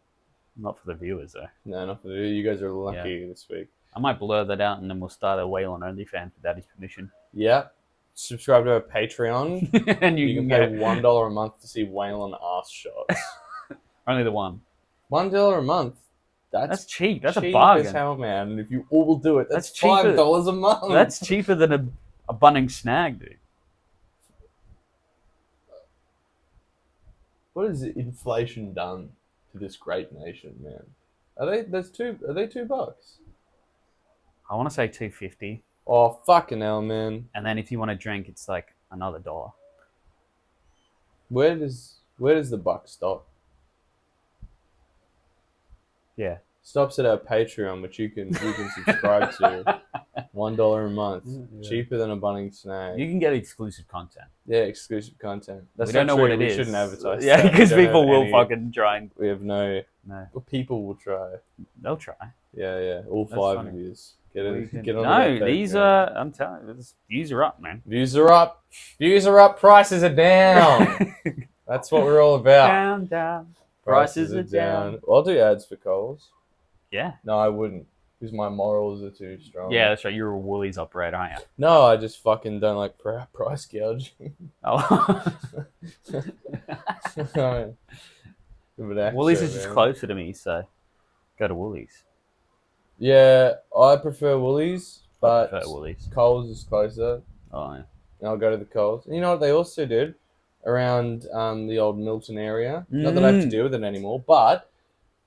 S2: Not for the viewers though.
S1: No, not for you. You guys are lucky this week.
S2: I might blur that out and then we'll start a Waylon OnlyFans with Daddy's permission.
S1: Yeah. Subscribe to our Patreon.
S2: And
S1: You can pay $1 a month to see Waylon ass shots.
S2: Only the one.
S1: $1 a month.
S2: That's cheap. That's
S1: cheap
S2: a bargain.
S1: as hell, man. And if you all do it, that's
S2: cheaper.
S1: $5 a month.
S2: That's cheaper than a Bunnings snag, dude.
S1: What has inflation done to this great nation, man? Are they $2?
S2: I want to say $2.50,
S1: Oh, fucking hell, man.
S2: and then if you want a drink, it's like another $1.
S1: Where does the buck stop?
S2: Yeah.
S1: Stops at our Patreon, which you can subscribe to. $1 a month.
S2: Yeah.
S1: Cheaper than a Bunnings snag.
S2: You can get exclusive content.
S1: Yeah, exclusive content. That's
S2: We don't
S1: not
S2: know what
S1: true.
S2: it
S1: We
S2: is.
S1: shouldn't advertise.
S2: Yeah,
S1: that.
S2: because
S1: We don't
S2: people
S1: have
S2: will
S1: any-
S2: fucking try and...
S1: We have no...
S2: No,
S1: Well, people will try.
S2: they'll try.
S1: Yeah. All
S2: That's
S1: 5
S2: funny.
S1: of yous. Get on
S2: No,
S1: that
S2: these
S1: Patreon.
S2: are... I'm telling you, views are up, man.
S1: Views are up. Views are up. Prices are down. That's what we're all about.
S2: Down, down. Prices are down.
S1: I'll do ads for Coles.
S2: Yeah.
S1: No, I wouldn't. Because my morals are too strong.
S2: Yeah, that's right. You're a Woolies operator, aren't you?
S1: No, I just fucking don't like price gouging.
S2: Oh. Woolies is just closer to me, so go to Woolies.
S1: Yeah, I prefer Woolies, but
S2: I prefer Woolies.
S1: Coles is closer.
S2: Oh, yeah.
S1: And I'll go to the Coles. And you know what they also did around the old Milton area? Not that I have to deal with it anymore, but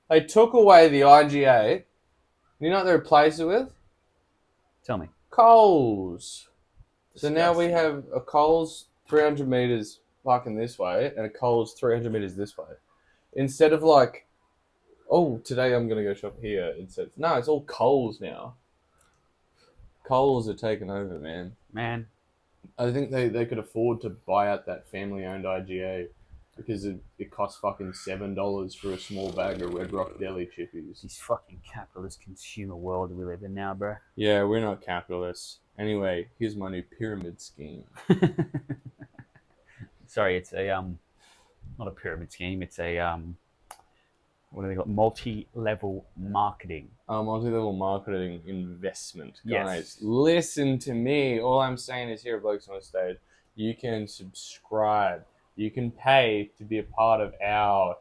S1: they took away the IGA. You know what they replaced it with?
S2: Tell me.
S1: Coles. So now we
S2: Disgusting.
S1: have a Coles 300 meters fucking this way and a Coles 300 meters this way. Instead of like, oh, today I'm going to go shop here. No, it's all Coles now. Coles are taking over, man.
S2: Man.
S1: I think they could afford to buy out that family-owned IGA because it costs fucking $7 for a small bag of Red Rock Deli chippies.
S2: This fucking capitalist consumer world we live in now, bro.
S1: Yeah, we're not capitalists. Anyway, here's my new pyramid scheme.
S2: Sorry, it's a not a pyramid scheme. It's a what do they call it? Multi-level marketing.
S1: Multi-level marketing investment.
S2: Yes.
S1: Guys, listen to me. All I'm saying is here at Blokes on Stage, you can subscribe. You can pay to be a part of our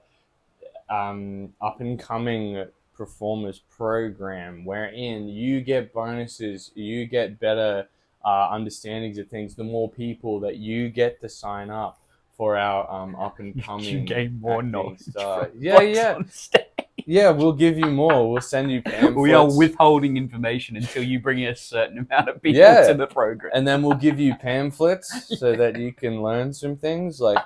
S1: up-and-coming performers program, wherein you get bonuses, you get better understandings of things, the more people that you get to sign up for our up and
S2: You
S1: coming
S2: gain more
S1: acting
S2: knowledge.
S1: star.
S2: from
S1: Yeah,
S2: Blokes
S1: yeah,
S2: on stage.
S1: yeah. We'll give you more. We'll send you pamphlets.
S2: We are withholding information until you bring in a certain amount of people
S1: Yeah.
S2: to the program.
S1: and then we'll give you pamphlets so that you can learn some things like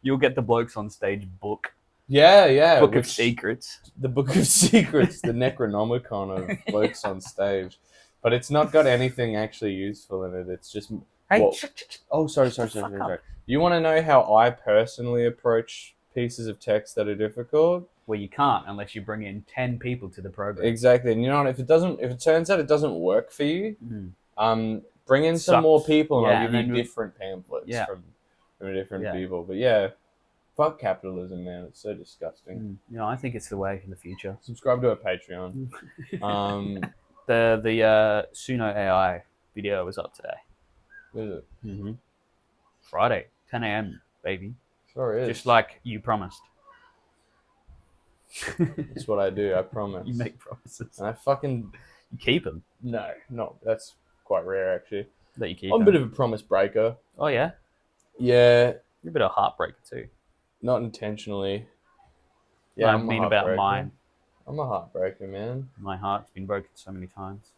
S2: You'll get the Blokes on stage book.
S1: yeah,
S2: Book of
S1: which-
S2: Secrets.
S1: the Book of Secrets, the Necronomicon of Blokes on stage, but it's not got anything actually useful in it. It's just
S2: Hey,
S1: oh, sorry.
S2: fuck up.
S1: You want to know how I personally approach pieces of text that are difficult?
S2: Well, you can't unless you bring in 10 people to the program.
S1: Exactly, and you know what? If it turns out it doesn't work for you, bring in some
S2: Sucks.
S1: more people, and
S2: Yeah,
S1: I'll
S2: and
S1: give you
S2: then we-
S1: different pamphlets
S2: Yeah.
S1: from different
S2: Yeah.
S1: people. But yeah, fuck capitalism, man. It's so disgusting.
S2: I think it's the way in the future.
S1: Subscribe to our Patreon.
S2: The Suno AI video was up today.
S1: What is it?
S2: Friday, 10 a.m., baby.
S1: Sure is.
S2: Just like you promised.
S1: That's what I do. I promise.
S2: You make promises.
S1: And I fucking
S2: You keep them.
S1: no. That's quite rare, actually.
S2: That you keep
S1: I'm a
S2: them.
S1: bit of a promise breaker.
S2: Oh, yeah?
S1: Yeah,
S2: You're a bit of a heartbreaker, too.
S1: not intentionally.
S2: Yeah, I
S1: I'm a
S2: mean about
S1: heartbreaker.
S2: mine.
S1: I'm a heartbreaker, man.
S2: My heart's been broken so many times.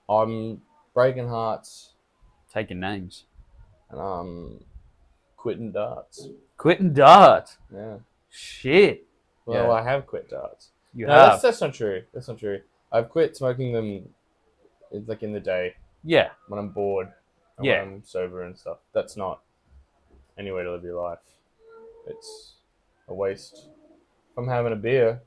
S1: I'm breaking hearts
S2: Taking names.
S1: and I'm quitting darts.
S2: Quitting darts.
S1: Yeah.
S2: Shit.
S1: Well,
S2: Yeah.
S1: I have quit darts.
S2: You
S1: No,
S2: have.
S1: that's not true. That's not true. I've quit smoking them, like in the day
S2: Yeah.
S1: when I'm bored and
S2: Yeah.
S1: when I'm sober and stuff. That's not any way to live your life. It's a waste. If I'm having a beer,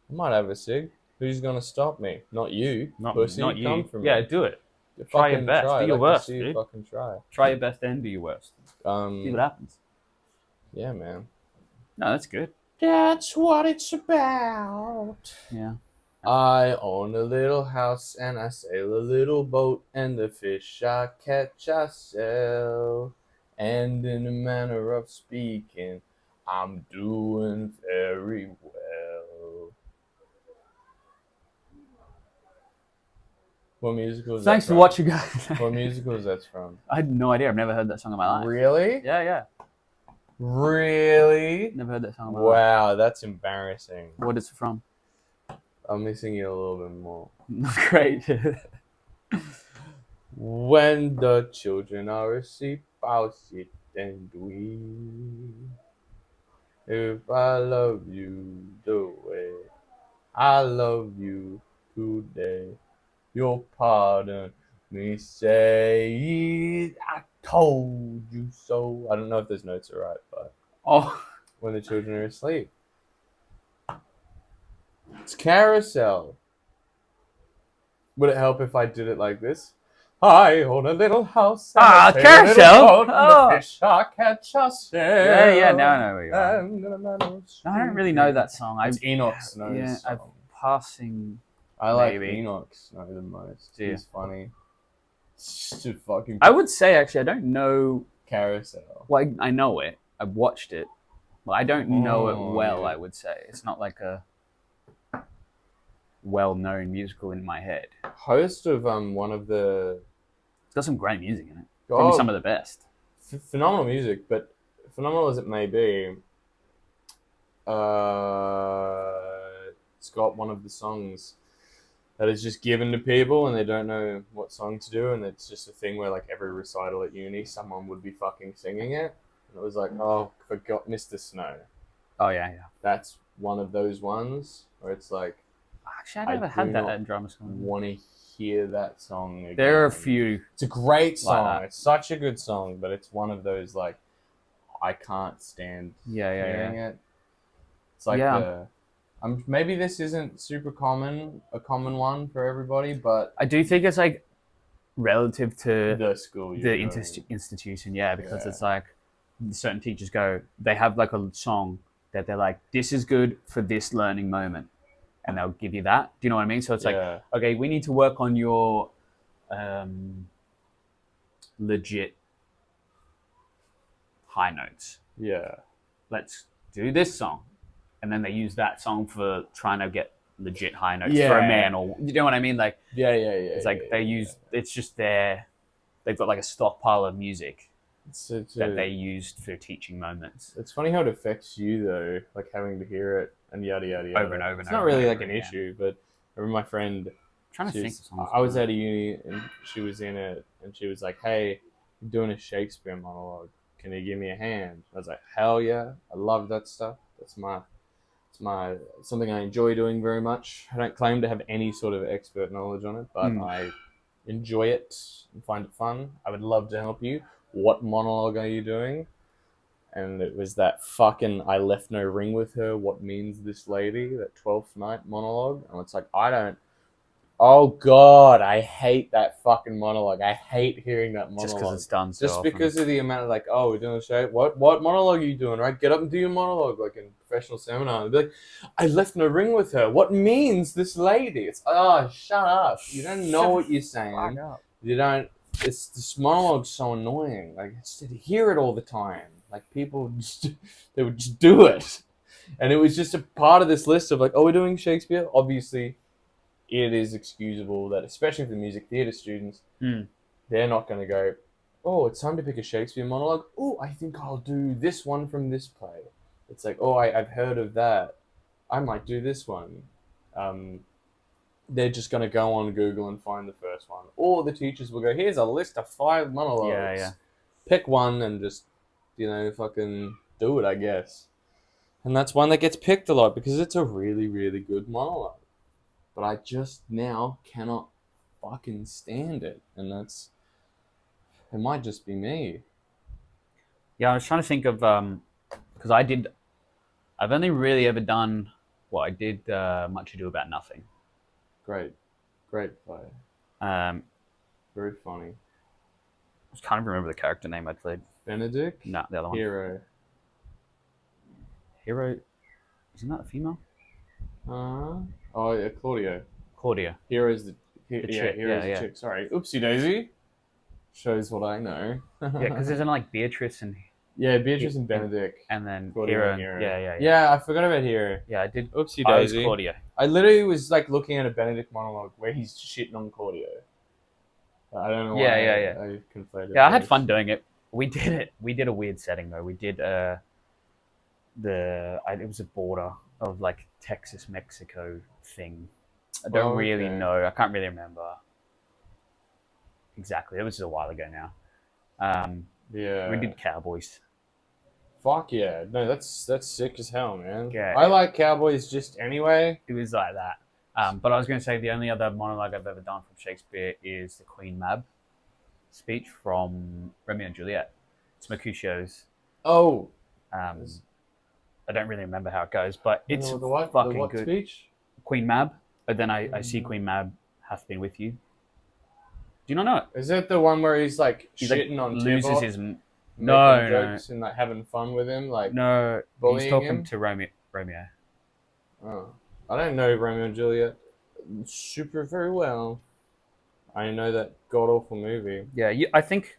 S1: I might have a cig. Who's gonna stop me? Not you.
S2: Not,
S1: Pussy,
S2: not you.
S1: Come from
S2: Yeah,
S1: me.
S2: do it.
S1: You
S2: Try your
S1: fucking
S2: best.
S1: Try.
S2: Do your
S1: I'd like to
S2: worst,
S1: see you
S2: dude.
S1: fucking try.
S2: Try your best and do your worst. See what happens.
S1: Yeah, man.
S2: No, that's good.
S1: That's what it's about.
S2: Yeah.
S1: I own a little house and I sail a little boat, and the fish I catch I sell. And in a manner of speaking, I'm doing very well. What musical is
S2: Thanks
S1: that
S2: for
S1: from?
S2: watching, guys.
S1: What musical is that from?
S2: I had no idea. I've never heard that song in my life.
S1: Really?
S2: Yeah.
S1: Really?
S2: Never heard that song in my life.
S1: Wow, that's embarrassing.
S2: What is it from?
S1: I'm missing you a little bit more.
S2: Great.
S1: When the children are asleep, I'll sit and weep. If I love you the way I love you today, you'll pardon me, say I told you so. I don't know if those notes are right, but
S2: Oh,
S1: when the children are asleep. It's Carousel. Would it help if I did it like this? I own a little house. And I sail a little
S2: Carousel?
S1: boat, and
S2: Oh.
S1: the fish I catch I sail.
S2: yeah. Now I know where you are.
S1: And in a manner of
S2: No, I don't really know that song.
S1: It's Enoch's knows.
S2: Yeah, I've passing.
S1: I like
S2: maybe.
S1: Enoch's know the most.
S2: Yeah.
S1: He's funny. It's just a fucking
S2: I would say actually, I don't know.
S1: Carousel.
S2: Well, I know it. I've watched it, but I don't know it
S1: Oh,
S2: well.
S1: yeah.
S2: I would say it's not like a well-known musical in my head.
S1: Host of one of the
S2: It's got some great music in it. Probably some of the best.
S1: phenomenal music, but phenomenal as it may be, it's got one of the songs that is just given to people and they don't know what song to do, and it's just a thing where like every recital at uni someone would be fucking singing it, and it was like, oh, forgot Mr. Snow.
S2: Oh yeah.
S1: That's one of those ones where it's like,
S2: Actually, I
S1: I
S2: never
S1: do
S2: had that
S1: not
S2: at drama school.
S1: want to hear that song again.
S2: There are a few.
S1: It's a great song.
S2: that.
S1: It's such a good song, but it's one of those like I can't stand hearing it. It's like
S2: Yeah.
S1: maybe this isn't a common one for everybody, but
S2: I do think it's like relative to
S1: the school,
S2: the institution, because it's like certain teachers they have like a song that they're like, this is good for this learning moment, and they'll give you that. Do you know what I mean? So it's like, okay, we need to work on your legit high notes.
S1: Yeah.
S2: Let's do this song. And then they use that song for trying to get legit high notes
S1: Yeah.
S2: for a man, or you know what I mean? Like,
S1: Yeah.
S2: it's like they use, it's just their they've got like a stockpile of music
S1: It's
S2: that they used for teaching moments
S1: it's funny how it affects you though, like having to hear it and yada yada yada.
S2: over and over and
S1: It's
S2: over.
S1: not really
S2: and
S1: like
S2: over
S1: an
S2: again.
S1: issue, but I remember my friend.
S2: I'm trying to think of something.
S1: I was at a uni and she was in it, and she was like, "Hey, I'm doing a Shakespeare monologue. Can you give me a hand?" I was like, "Hell yeah! I love that stuff. It's my something I enjoy doing very much. I don't claim to have any sort of expert knowledge on it, but I enjoy it and find it fun. I would love to help you. What monologue are you doing?" And it was that fucking "I left no ring with her. What means this lady?" That 12th night monologue, and it's like I don't. Oh god, I hate that fucking monologue. I hate hearing that monologue.
S2: Just because it's done so
S1: Just
S2: often.
S1: because of the amount of like, oh, we're doing a show. What monologue are you doing? Right, get up and do your monologue like in professional seminar. And be like, I left no ring with her. What means this lady? It's shut up. You don't know what you're saying. You don't. It's this monologue's so annoying. Like I just hear it all the time. Like people just they would just do it, and it was just a part of this list of like, oh, we're doing Shakespeare. Obviously, it is excusable that, especially for the music theatre students, they're not going to go, oh, it's time to pick a Shakespeare monologue. Oh, I think I'll do this one from this play. It's like, oh, I've heard of that. I might do this one. They're just going to go on Google and find the first one. Or the teachers will go, here's a list of 5 monologues.
S2: Yeah.
S1: Pick one and just, fucking do it, I guess. And that's one that gets picked a lot because it's a really, really good monologue. But I just now cannot fucking stand it. And it might just be me.
S2: Yeah, I was trying to think of, because I've only really ever done, I did Much Ado About Nothing.
S1: Great play. Very funny.
S2: I just can't remember the character name I played.
S1: Benedict?
S2: No, the other one.
S1: Hero.
S2: Isn't that a female?
S1: Yeah, Claudia. Hero's the
S2: chick.
S1: Hero's the chick. Sorry, oopsie daisy. Shows what I know.
S2: Yeah, because there's like Beatrice and
S1: Beatrice and Benedict,
S2: and then
S1: Claudia
S2: Hero.
S1: and
S2: Yeah.
S1: Yeah, I forgot about Hero.
S2: Yeah, I did.
S1: Oopsie
S2: I was
S1: daisy.
S2: Claudia.
S1: I literally was like looking at a Benedict monologue where he's shitting on Claudio. I don't know why. I conflated.
S2: Yeah, I had fun doing it. We did it. We did a weird setting though. We did it was a border of like Texas Mexico thing. I don't really know. I can't really remember exactly. It was a while ago now. We did cowboys.
S1: Fuck yeah! No, that's sick as hell, man.
S2: Yeah.
S1: I like cowboys just anyway.
S2: It was like that. But I was going to say the only other monologue I've ever done from Shakespeare is the Queen Mab speech from Romeo and Juliet. It's Mercutio's.
S1: Oh.
S2: I don't really remember how it goes, but it's
S1: fucking good. Speech?
S2: Queen Mab. But then I see Queen Mab hath been with you. Do you not know it?
S1: Is it the one where he's like shitting on
S2: loses
S1: Tybalt,
S2: his
S1: jokes and like having fun with him, like
S2: he's talking
S1: him?
S2: to Romeo.
S1: Oh, I don't know Romeo and Juliet super very well. I know that god awful movie.
S2: Yeah, I think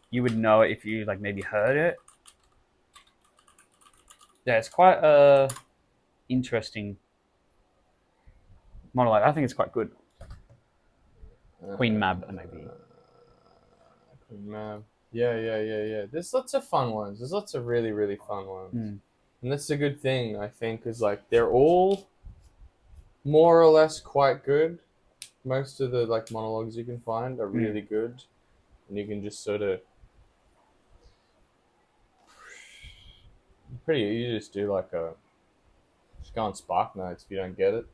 S2: you would know it if you like maybe heard it. Yeah, it's quite a interesting monologue. I think it's quite good. Queen Mab, maybe.
S1: Queen Mab. Yeah. There's lots of fun ones. There's lots of really, really fun ones. And that's a good thing, I think, is like they're all more or less quite good. Most of the like monologues you can find are really good. And you can just sort of you just do like just go on Spark Notes if you don't get it.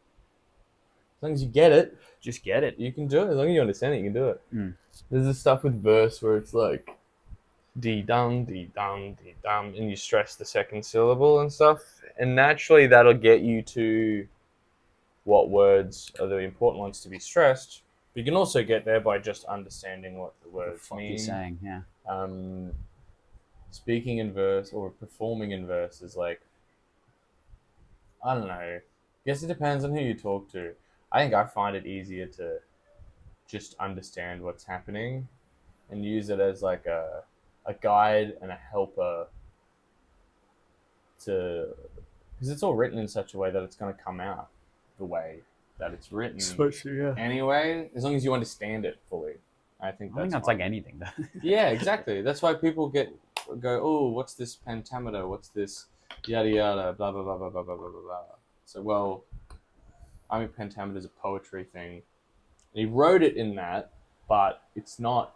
S1: As long as you get it,
S2: just get it.
S1: You can do it. As long as you understand it, you can do it. There's this stuff with verse where it's like dee-dum, dee-dum, dee-dum, and you stress the second syllable and stuff. And naturally that'll get you to what words are the important ones to be stressed. But you can also get there by just understanding what the words mean.
S2: You're saying, yeah.
S1: Speaking in verse or performing in verse is like, I don't know. I guess it depends on who you talk to. I think I find it easier to just understand what's happening and use it as like a guide and a helper to, because it's all written in such a way that it's going to come out the way that it's written.
S2: Especially, yeah.
S1: Anyway, as long as you understand it fully. I think
S2: I think that's
S1: fun.
S2: like anything, though.
S1: Yeah, exactly. That's why people go, oh, what's this pentameter? What's this yada yada, blah blah blah blah blah blah blah blah. So, well, I mean, pentameter is a poetry thing. And he wrote it in that, but it's not.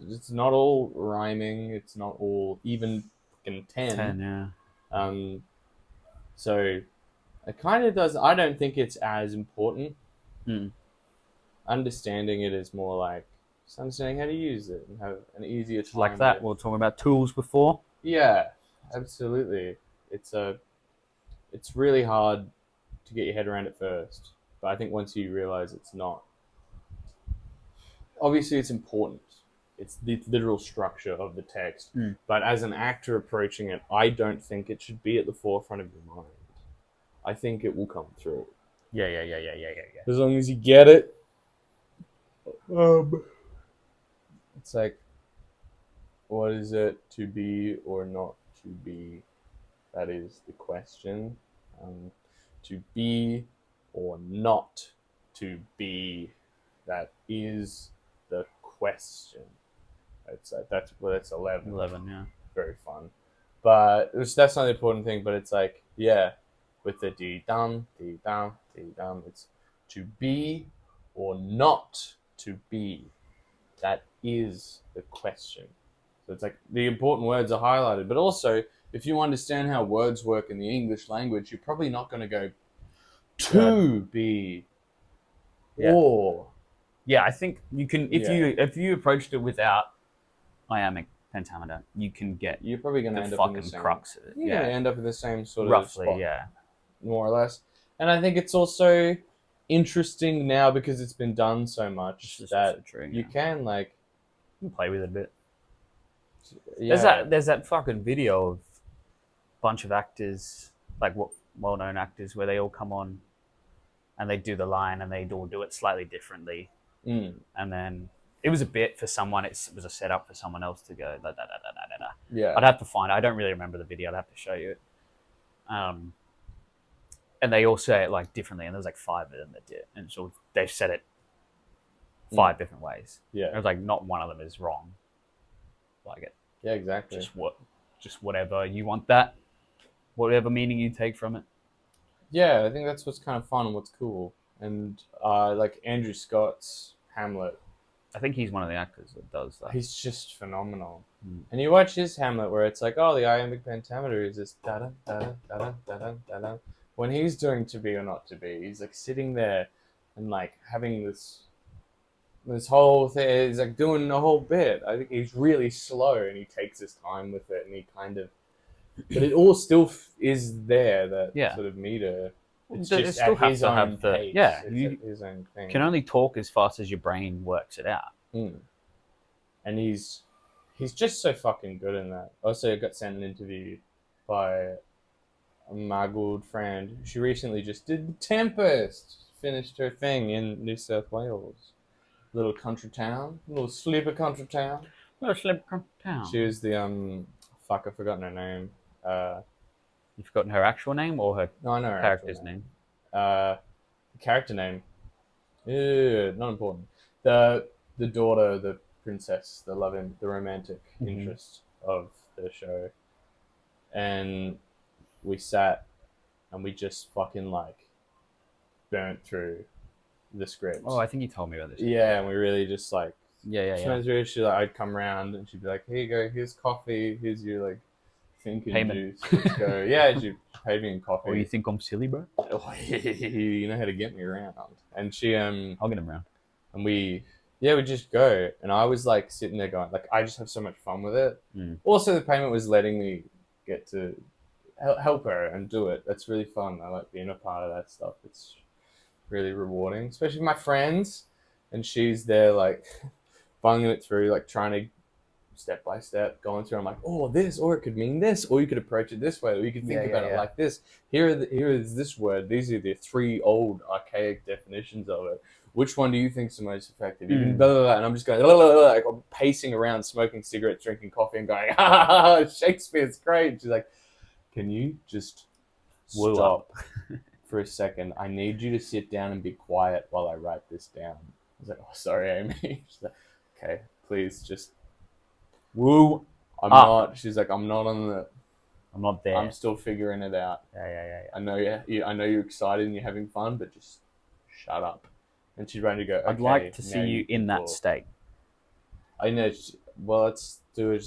S1: It's not all rhyming. It's not all even fucking 10.
S2: 10, yeah.
S1: Um, so it kind of does. I don't think it's as important.
S2: Mm.
S1: Understanding it is more like just understanding how to use it and have an easier time.
S2: Like that. We were talking about tools before.
S1: Yeah, absolutely. It's really hard to get your head around it first, but I think once you realize it's not, obviously it's important. It's the literal structure of the text, but as an actor approaching it, I don't think it should be at the forefront of your mind. I think it will come through.
S2: Yeah.
S1: As long as you get it. It's like, what is it to be or not to be? That is the question. To be or not to be, that is the question. That's 11.
S2: 11, yeah.
S1: Very fun, but that's not the important thing. But it's like, yeah, with the dee dum, it's to be or not to be. That is the question. So it's like the important words are highlighted, but also if you understand how words work in the English language, you're probably not going to go to be or.
S2: Yeah, I think you can if you approached it without iambic pentameter, you can get
S1: you're probably going to
S2: the
S1: end up
S2: fucking
S1: in the same
S2: crux of it.
S1: Yeah, end up in the same sort of
S2: roughly,
S1: spot,
S2: yeah,
S1: more or less. And I think it's also interesting now because it's been done so much that
S2: true,
S1: you can like
S2: you can play with it a bit.
S1: Yeah,
S2: There's that fucking video of a bunch of actors, like what well-known actors, where they all come on and they do the line and they all do it slightly differently. And then it was a bit for someone. It was a setup for someone else to go. Da, da, da, da, da, da.
S1: Yeah,
S2: I'd have to find it. I don't really remember the video. I'd have to show you it. And they all say it like differently, and there's like 5 of them that did, and so they've said it 5 different ways.
S1: Yeah,
S2: it was like not one of them is wrong. Like it.
S1: Yeah, exactly.
S2: Just whatever you want that, whatever meaning you take from it.
S1: Yeah, I think that's what's kind of fun and what's cool. And like Andrew Scott's Hamlet.
S2: I think he's one of the actors that does that.
S1: He's just phenomenal. And you watch his Hamlet where it's like, oh, the iambic pentameter is just da-da, da-da, da-da, da-da, da-da. When he's doing to be or not to be, he's like sitting there and like having this whole thing. He's like doing the whole bit. I think he's really slow and he takes his time with it and he kind of, but it all still is there, that sort of meter. It's just at his own pace.
S2: Yeah,
S1: his own thing.
S2: Can only talk as fast as your brain works it out.
S1: And he's just so fucking good in that. Also, I got sent an interview by my good friend. She recently just did The Tempest. Finished her thing in New South Wales. Little country town. Little sleeper country town. She was the, fuck, I've forgotten her name.
S2: You've forgotten her actual name or her character's name?
S1: The character name. Not important. The daughter, the princess, the romantic interest of the show. And we sat and we just fucking like burnt through the script.
S2: Oh, I think you told me about this.
S1: Yeah, and we really just like
S2: yeah.
S1: She like, I'd come around and she'd be like, here you go, here's coffee, here's your like thinking
S2: payment.
S1: Juice. Let's go. Yeah, she paid me in coffee.
S2: Oh, you think I'm silly, bro?
S1: You know how to get me around. And she
S2: I'll get him around.
S1: And we just go. And I was like sitting there going, like, I just have so much fun with it. Also, the payment was letting me get to help her and do it. That's really fun. I like being a part of that stuff. It's really rewarding, especially with my friends. And she's there like bunging it through, like trying to step by step going through. I'm like, oh, this, or it could mean this, or you could approach it this way, or you could think about it like this. Here is this word. These are the 3 old archaic definitions of it. Which one do you think is the most effective? You can blah, blah, blah, and I'm just going like I'm pacing around, smoking cigarettes, drinking coffee, and going, Shakespeare's great. She's like, can you just stop for a second? I need you to sit down and be quiet while I write this down. was like, oh, sorry, Amy. She's like, okay, please just woo. I'm
S2: Ah.
S1: not. She's like, I'm not on the.
S2: I'm not there.
S1: I'm still figuring it out.
S2: Yeah.
S1: I know I know you're excited and you're having fun, but just shut up. And she's ready to go. Okay,
S2: I'd like to
S1: now
S2: see you in
S1: can
S2: that
S1: talk.
S2: state.
S1: I know. Well, let's do it.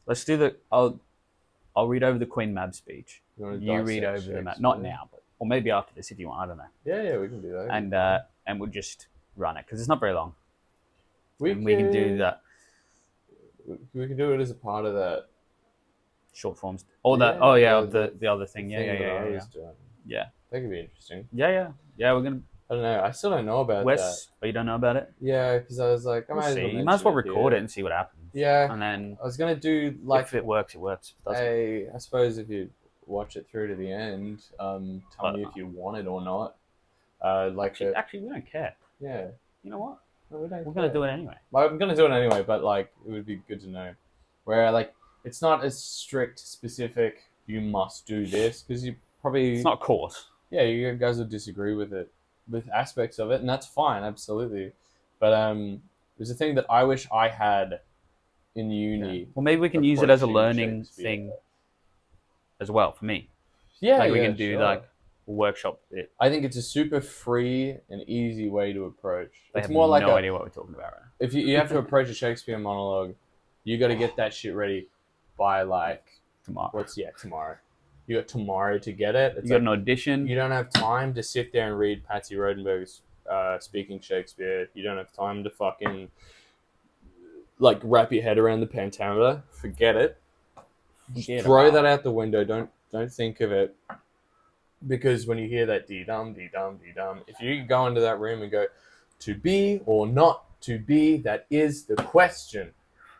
S2: Let's do the. I'll read over the Queen Mab speech.
S1: You
S2: You read over the Mab. Not now, but or maybe after this if you want. I don't know.
S1: Yeah, we can do that.
S2: And we'll just run it because it's not very long.
S1: We
S2: can do that.
S1: We can do it as a part of that
S2: Short forms. Or the the other thing. Yeah. Yeah.
S1: That could be interesting.
S2: Yeah. We're gonna.
S1: I don't know. I still don't know about that.
S2: But you don't know about it?
S1: Yeah, because I was like,
S2: We'll see. You might as well record it and see what happens.
S1: Yeah.
S2: And then
S1: I was gonna do like
S2: if it works, it works. If it doesn't.
S1: I suppose if you watch it through to the end, tell me if you want it or not.
S2: Actually, we don't care.
S1: Yeah.
S2: You know what?
S1: No, we don't
S2: We're
S1: care.
S2: gonna do it anyway.
S1: Well, I'm gonna do it anyway, but like it would be good to know. Where like it's not as strict, specific. You must do this because you probably
S2: It's not a course.
S1: Yeah, you guys would disagree with it, with aspects of it, and that's fine, absolutely. But there's a thing that I wish I had in uni.
S2: Yeah. Well, maybe we can use it as a
S1: approaching
S2: learning
S1: Shakespeare.
S2: thing as well for me.
S1: Yeah,
S2: Like we can do
S1: sure.
S2: like a workshop bit.
S1: I think it's a super free and easy way to approach.
S2: They
S1: It's
S2: have
S1: more like
S2: no idea what we're talking about right now.
S1: if you have to approach a Shakespeare monologue, you got to get that shit ready by like
S2: Tomorrow.
S1: tomorrow. You got tomorrow to get it. It's
S2: You got an audition.
S1: You don't have time to sit there and read Patsy Rodenberg's speaking Shakespeare. You don't have time to fucking like wrap your head around the pentameter. Forget it. Throw that out the window. Don't think of it. Because when you hear that dee dum, if you go into that room and go, to be or not to be, that is the question.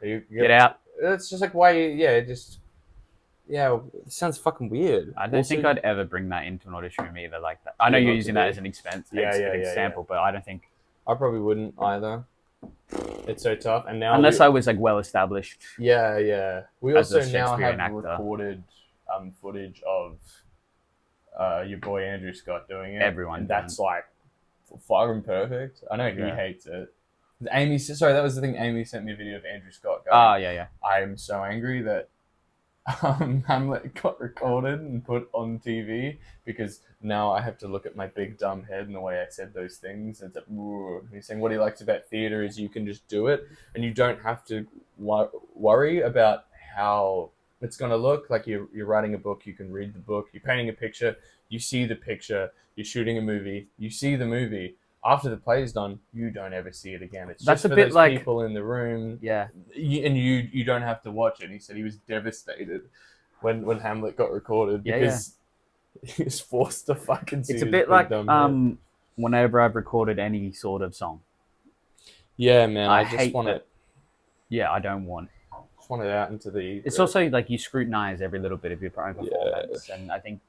S1: You
S2: Get out.
S1: It's just like why it sounds fucking weird.
S2: I don't think I'd ever bring that into an audition room either like that. I know you're using that as an example, but I don't think
S1: I probably wouldn't either. It's so tough, and now
S2: unless I was like well established.
S1: Yeah. We
S2: as a
S1: also now
S2: Shakespearean
S1: have
S2: actor.
S1: recorded footage of your boy Andrew Scott doing it.
S2: Everyone
S1: and that's like far from perfect. I know he
S2: Yeah.
S1: hates it. That was the thing. Amy sent me a video of Andrew Scott going,
S2: Oh yeah.
S1: I'm so angry that Hamlet got recorded and put on TV because now I have to look at my big dumb head and the way I said those things. It's like, he's saying what he likes about theatre is you can just do it and you don't have to worry about how it's going to look. Like you're writing a book, you can read the book. You're painting a picture, you see the picture. You're shooting a movie, you see the movie. After the play is done, you don't ever see it again. It's
S2: That's
S1: just
S2: a
S1: for
S2: bit
S1: those
S2: like
S1: people in the room.
S2: Yeah.
S1: You don't have to watch it. He said he was devastated when Hamlet got recorded because he was forced to fucking see.
S2: It's a
S1: his
S2: bit
S1: big
S2: like
S1: dumb head.
S2: whenever I've recorded any sort of song.
S1: Yeah, man. I just
S2: hate
S1: want
S2: that.
S1: it.
S2: Yeah, I don't want.
S1: Just want it out into the.
S2: It's also like you scrutinize every little bit of your own performance, and I think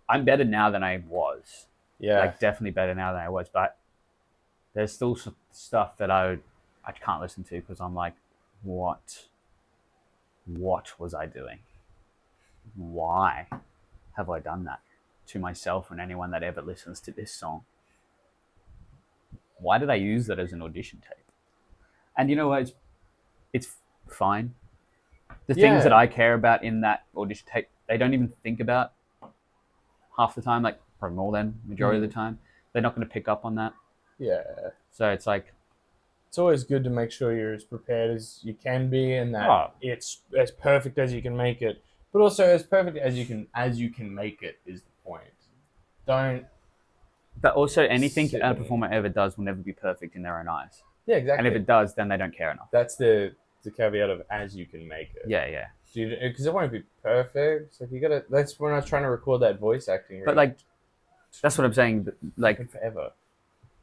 S2: I'm better now than I was.
S1: Yeah.
S2: Like definitely better now than I was, but there's still some stuff that I can't listen to because I'm like, what was I doing? Why have I done that to myself and anyone that ever listens to this song? Why did I use that as an audition tape? And you know what? It's fine. The things that I care about in that audition tape, they don't even think about half the time, like probably more than majority of the time. They're not going to pick up on that.
S1: Yeah.
S2: So it's like,
S1: it's always good to make sure you're as prepared as you can be and that it's as perfect as you can make it. But also as perfect as you can make it is the point.
S2: But also anything a performer ever does will never be perfect in their own eyes.
S1: Yeah, exactly.
S2: And if it does, then they don't care enough.
S1: That's the caveat of as you can make it.
S2: Yeah.
S1: Because it won't be perfect. Like we're not trying to record that voice acting.
S2: But like, that's what I'm saying. Like
S1: forever.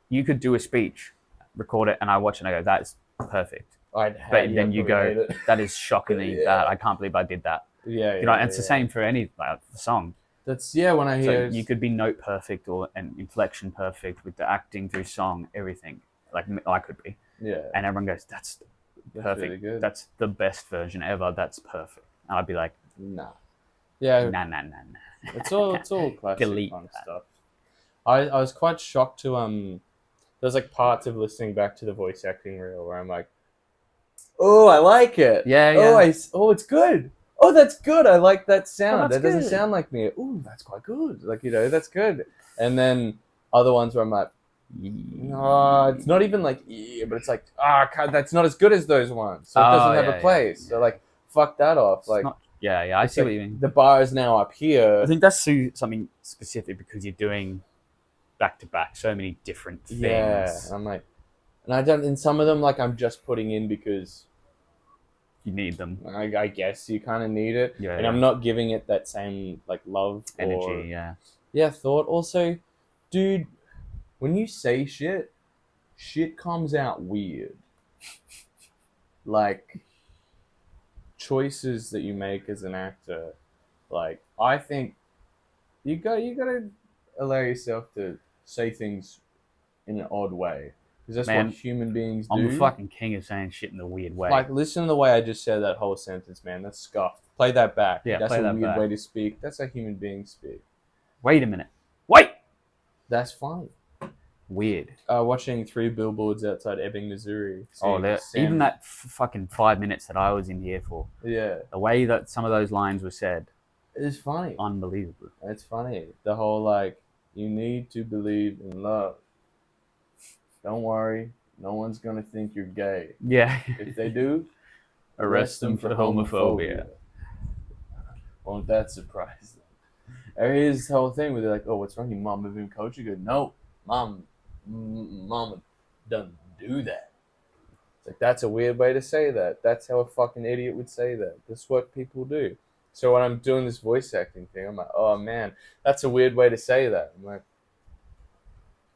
S2: You could do a speech, record it, and I watch it and I go, that's perfect.
S1: But
S2: then you go, that is shockingly bad. I can't believe I did that.
S1: Yeah.
S2: And it's the same for any song.
S1: That's when I hear.
S2: So you could be note perfect and inflection perfect with the acting through song, everything. Like I could be.
S1: Yeah.
S2: And everyone goes, that's perfect.
S1: Really good.
S2: That's the best version ever. That's perfect. And I'd be like,
S1: nah. Yeah.
S2: Nah.
S1: It's all classic
S2: Delete
S1: fun stuff. I was quite shocked to there's like parts of listening back to the voice acting reel where I'm like, oh, I like it.
S2: Yeah,
S1: Oh,
S2: yeah.
S1: it's good. Oh, that's good. I like that
S2: Oh,
S1: sound.
S2: that's
S1: That doesn't
S2: good.
S1: sound like me. Oh, that's quite good. Like, that's good. And then other ones where I'm like, no, it's not even like, yeah, but it's like, that's not as good as those ones. So it doesn't have a
S2: Yeah, yeah.
S1: place. So like, fuck that off.
S2: It's
S1: Like,
S2: not. Yeah, yeah. I
S1: it's
S2: see
S1: like
S2: what you mean.
S1: the bar is now up
S2: I
S1: here.
S2: think that's something specific because you're doing back to back so many different
S1: Yeah.
S2: things.
S1: And I'm like, and I don't, in some of them, like, I'm just putting in because
S2: You need them.
S1: I guess you kind of need it.
S2: Yeah,
S1: And
S2: yeah.
S1: I'm not giving it that same, like, love or,
S2: Energy.
S1: yeah, thought. Also, dude, when you say shit comes out weird. Like, choices that you make as an actor. Like, I think you gotta allow yourself to say things in an odd way. Because that's
S2: Man,
S1: what human beings
S2: I'm the
S1: do.
S2: fucking king of saying shit in a weird way.
S1: Like, listen to the way I just said that whole sentence, man. That's scuffed. Play that back.
S2: Yeah,
S1: That's
S2: play
S1: a
S2: that
S1: weird
S2: back.
S1: way to speak. That's how human beings speak.
S2: Wait a minute. Wait.
S1: That's fine.
S2: Weird.
S1: Watching 3 billboards outside Ebbing, Missouri.
S2: Even that fucking 5 minutes that I was in here for.
S1: Yeah.
S2: The way that some of those lines were said.
S1: It's funny.
S2: Unbelievable.
S1: It's funny. The whole, like, you need to believe in love. Don't worry. No one's going to think you're gay.
S2: Yeah.
S1: If they do,
S2: Arrest them for homophobia.
S1: Won't that surprise them? There is the whole thing where they're like, oh, what's wrong? Your mom moving coach? You go, no, mama doesn't do that. It's like, that's a weird way to say that. That's how a fucking idiot would say that. That's what people do. So when I'm doing this voice acting thing, I'm like, oh man, that's a weird way to say that. I'm like,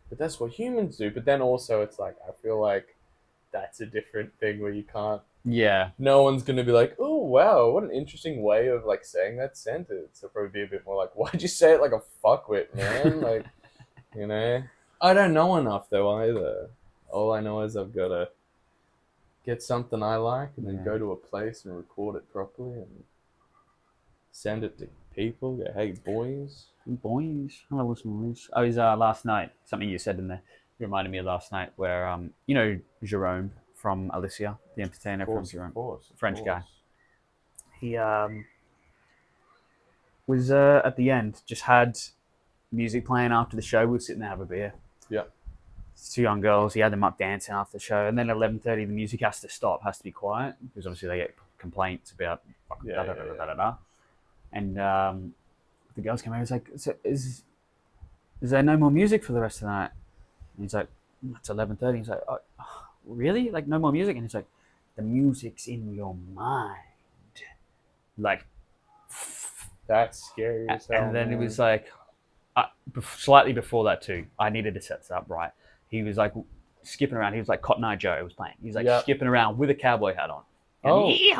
S1: but that's what humans do. But then also it's like, I feel like that's a different thing where you can't,
S2: Yeah.
S1: no one's going to be like, oh, wow, what an interesting way of like saying that sentence. They'll probably be a bit more like, why'd you say it like a fuckwit, man? Like, I don't know enough though either. All I know is I've got to get something I like and then go to a place and record it properly and send it to people. Go, hey, boys.
S2: Hello, listeners. I was last night. Something you said in there reminded me of last night, where Jerome from Alicia, the entertainer from Jerome, French guy. He was at the end, just had music playing after the show. We were sitting there having a beer.
S1: Yeah.
S2: It's 2 young girls. He had them up dancing after the show, and then at 11:30, the music has to stop, has to be quiet because obviously they get complaints about And the girls came over. He's like, so "Is there no more music for the rest of the night?" And he's like, "It's 11:30." He's like, "Oh, really? Like no more music?" And he's like, "The music's in your mind." Like,
S1: that's scary as hell.
S2: And then it was like, slightly before that too, I needed to set this up right. He was like skipping around. He was like Cotton Eye Joe was playing. He was like skipping around with a cowboy hat on.
S1: Oh, he's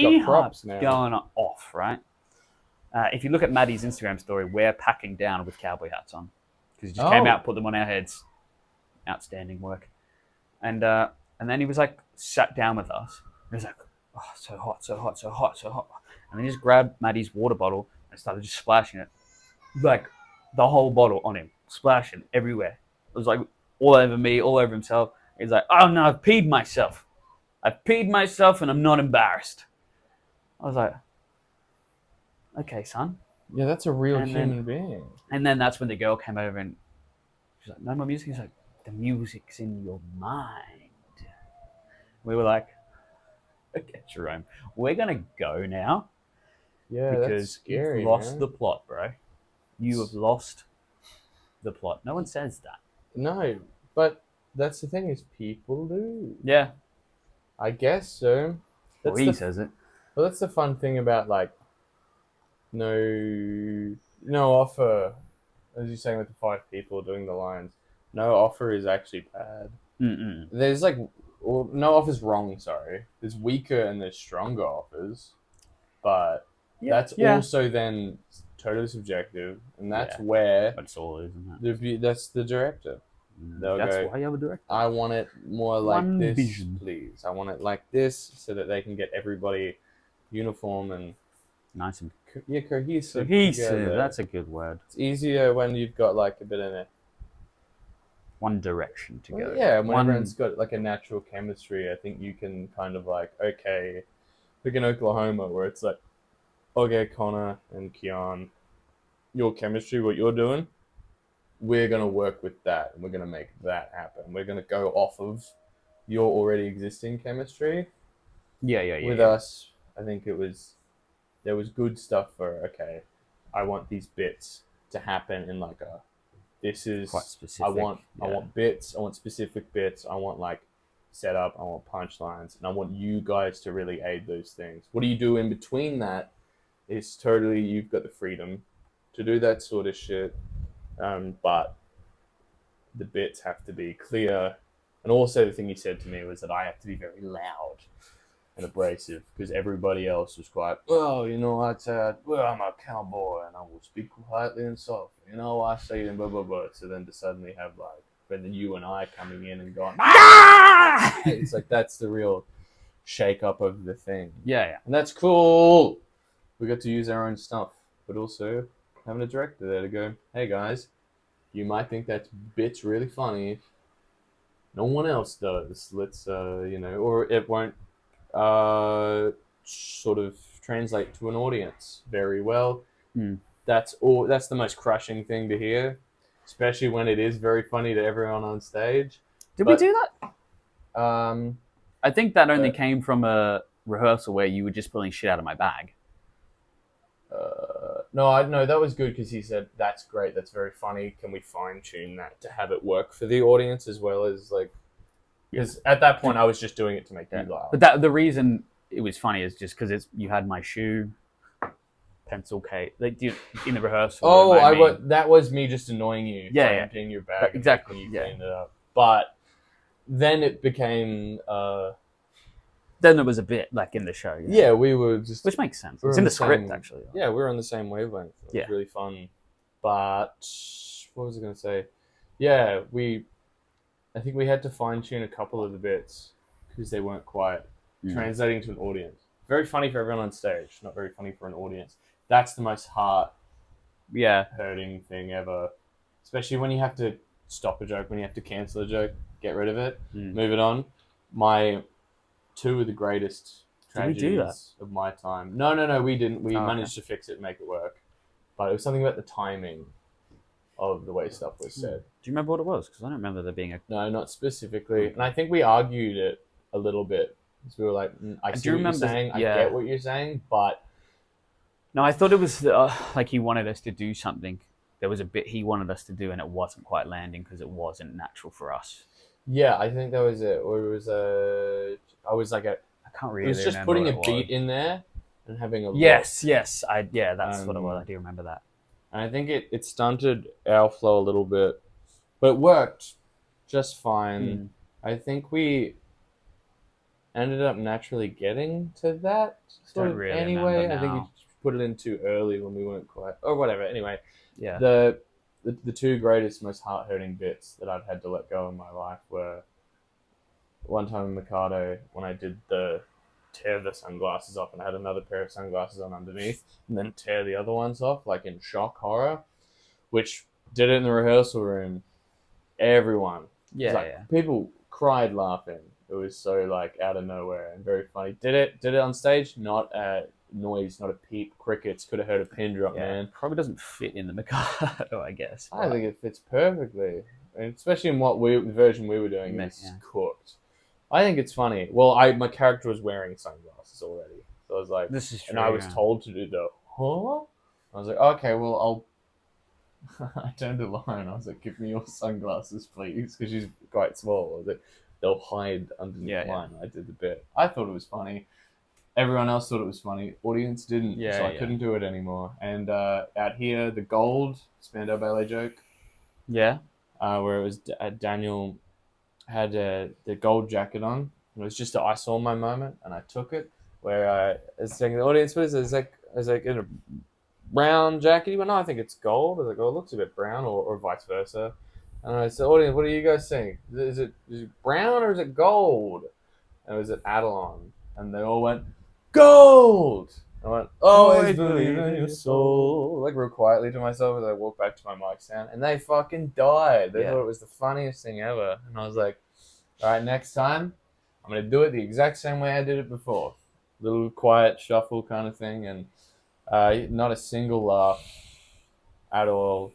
S1: got props now.
S2: Going off, right? If you look at Maddie's Instagram story, we're packing down with cowboy hats on because he just came out, put them on our heads. Outstanding work. And then he was like sat down with us. He was like, "Oh, so hot, so hot, so hot, so hot." And then he just grabbed Maddie's water bottle and started just splashing it, like the whole bottle on him, splashing everywhere. It was like all over me, all over himself. He's like, "Oh no, I've peed myself. I've peed myself and I'm not embarrassed." I was like, "Okay, son."
S1: Yeah, that's a real human being.
S2: And then that's when the girl came over and she's like, "No more music." He's like, "The music's in your mind." We were like, "Okay, Jerome, we're gonna go now."
S1: Yeah,
S2: because
S1: that's scary.
S2: You've lost the plot, bro. You have lost the plot. No one says that.
S1: No, but that's the thing is people do.
S2: Yeah.
S1: I guess so.
S2: He says it.
S1: Well, that's the fun thing about like no offer, as you're saying with the 5 people doing the lines. No offer is actually bad.
S2: Mm-mm.
S1: There's like, well, no offer's wrong. Sorry, there's weaker and there's stronger offers, but that's also then totally subjective, and that's where
S2: that's all, isn't it?
S1: That's the director.
S2: That's why you have a director.
S1: I want it more like this,
S2: vision.
S1: Please. I want it like this, so that they can get everybody uniform and
S2: nice and
S1: cohesive.
S2: Cohesive. That's a good word.
S1: It's easier when you've got like a bit of
S2: one direction to go.
S1: Yeah, when
S2: one,
S1: everyone's got like a natural chemistry, I think you can kind of like, okay, like in Oklahoma where it's like, okay, Connor and Keon, your chemistry, what you're doing, we're gonna work with that and we're gonna make that happen. We're gonna go off of your already existing chemistry. With us, I think there was good stuff for, okay, I want these bits to happen in like a, this is
S2: quite specific.
S1: I want bits, I want specific bits, I want like setup, I want punchlines, and I want you guys to really aid those things. What do you do in between that is totally, you've got the freedom to do that sort of shit, but the bits have to be clear. And also the thing he said to me was that I have to be very loud and abrasive because everybody else was quite, well, you know, well, I'm a cowboy and I will speak quietly and softly. You know, I say and blah, blah, blah. So then to suddenly have like, but then you and I coming in and going, ah! It's like, that's the real shake up of the thing.
S2: Yeah.
S1: And that's cool. We got to use our own stuff, but also having a director there to go, hey guys, you might think that bit's really funny. No one else does. Let's, you know, or it won't sort of translate to an audience very well. That's all. That's the most crushing thing to hear, especially when it is very funny to everyone on stage.
S2: Did we do that?
S1: I
S2: think that only came from a rehearsal where you were just pulling shit out of my bag.
S1: No, that was good because he said, that's great, that's very funny. Can we fine tune that to have it work for the audience as well as like, because at that point I was just doing it to make you laugh.
S2: But the reason it was funny is just because you had my shoe, pencil case, like in the rehearsal.
S1: Oh, that was me just annoying you. Emptying your bag.
S2: Exactly.
S1: You cleaned it up. But then it became.
S2: Then there was a bit like in the show.
S1: Yeah, we were just.
S2: Which makes sense. It's in the script, actually.
S1: Yeah, we were on the same wavelength. It was really fun. But what was I going to say? Yeah, I think we had to fine tune a couple of the bits because they weren't quite translating to an audience. Very funny for everyone on stage, not very funny for an audience. That's the most hurting thing ever. Especially when you have to stop a joke, when you have to cancel a joke, get rid of it, move it on. Two of the greatest tragedies of my time. No, we didn't. We managed to fix it and make it work. But it was something about the timing of the way stuff was said.
S2: Do you remember what it was? Because I don't remember there being a...
S1: No, not specifically. And I think we argued it a little bit. Because we were like, I see what you're saying, I get what you're saying, but...
S2: No, I thought it was like he wanted us to do something. There was a bit he wanted us to do and it wasn't quite landing because it wasn't natural for us.
S1: Yeah, I think that was it. Or it was I was like I
S2: can't really.
S1: It was just putting a beat in there and having a
S2: yes. That's what it was. I do remember that.
S1: And I think it stunted our flow a little bit, but it worked just fine. I think we ended up naturally getting to that sort of really anyway. I think we put it in too early when we weren't quite, or whatever. Anyway, the two greatest, most heart-hurting bits that I've had to let go in my life were one time in Mikado when I did the tear the sunglasses off and I had another pair of sunglasses on underneath and then tear the other ones off, like in shock horror, which did it in the rehearsal room. Everyone. People cried laughing. It was so like out of nowhere and very funny. Did it on stage? Not a noise, not a peep. Crickets. Could have heard a pin drop, man.
S2: Probably doesn't fit in the Mikado, I guess.
S1: I think it fits perfectly. And especially in the version we were doing, it's cooked. I think it's funny. Well, my character was wearing sunglasses already. So I was like,
S2: this is true,
S1: and I was told to do the, huh? I was like, okay, well, I turned to Lauren. I was like, give me your sunglasses, please. Because she's quite small. I was like, they'll hide underneath mine. I did the bit. I thought it was funny. Everyone else thought it was funny. Audience didn't. So I couldn't do it anymore. And out here, the gold Spandau Ballet joke.
S2: Yeah.
S1: Where it was Daniel had the gold jacket on. It was just I saw my moment and I took it. Where I was saying the audience was like in a brown jacket. He went, no, I think it's gold. I was like, oh, it looks a bit brown, or vice versa. And I said, audience, what are you guys saying? Is it brown or is it gold? And it was at Adelon. And they all went, gold! I went, always believe in your soul. Like real quietly to myself as I walked back to my mic stand. And they fucking died. They thought it was the funniest thing ever. And I was like, all right, next time, I'm going to do it the exact same way I did it before. Little quiet shuffle kind of thing. And not a single laugh at all.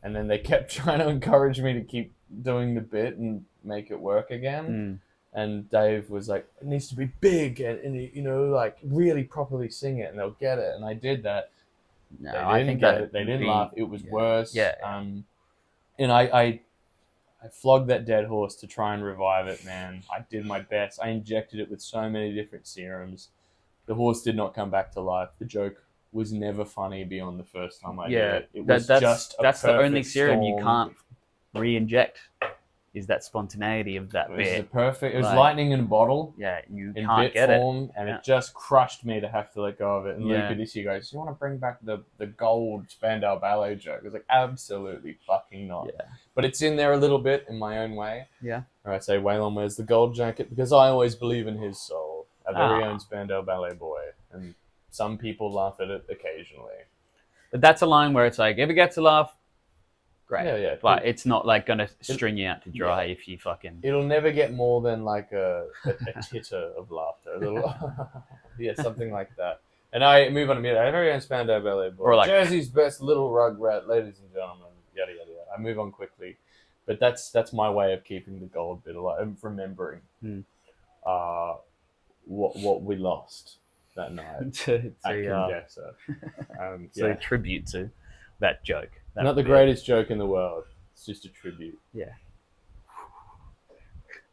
S1: And then they kept trying to encourage me to keep doing the bit and make it work again. And Dave was like, it needs to be big and you know, like really properly sing it and they'll get it. And I did that.
S2: No,
S1: They didn't get it. They didn't laugh. It was worse.
S2: Yeah.
S1: And I flogged that dead horse to try and revive it, man. I did my best. I injected it with so many different serums. The horse did not come back to life. The joke was never funny beyond the first time I did it. It was
S2: that's the only serum you
S1: storm.
S2: can't re-inject. Is that spontaneity of that bit?
S1: It was lightning in a bottle.
S2: Yeah, you
S1: in
S2: can't
S1: bit
S2: get
S1: form,
S2: it.
S1: And it just crushed me to have to let go of it. And Luca this year goes, "You want to bring back the gold Spandau Ballet joke?" I was like, "Absolutely fucking not."
S2: Yeah.
S1: But it's in there a little bit in my own way.
S2: Yeah.
S1: Or I say, Waylon wears the gold jacket because I always believe in his soul. Our very own Spandau Ballet boy. And some people laugh at it occasionally.
S2: But that's a line where it's like, if it gets a laugh, great.
S1: Yeah.
S2: But it's not like going to string you out to dry if you fucking...
S1: It'll never get more than like a titter of laughter. A little, something like that. And I move on a minute. Our very own Spandau Ballet boy.
S2: Or like,
S1: Jersey's best little rugrat, ladies and gentlemen. Yada, yada, yada. I move on quickly. But that's my way of keeping the gold bit alive. I'm remembering what we lost that night at Condensed.
S2: So a tribute to that joke.
S1: Not the greatest joke in the world. It's just a tribute.
S2: Yeah.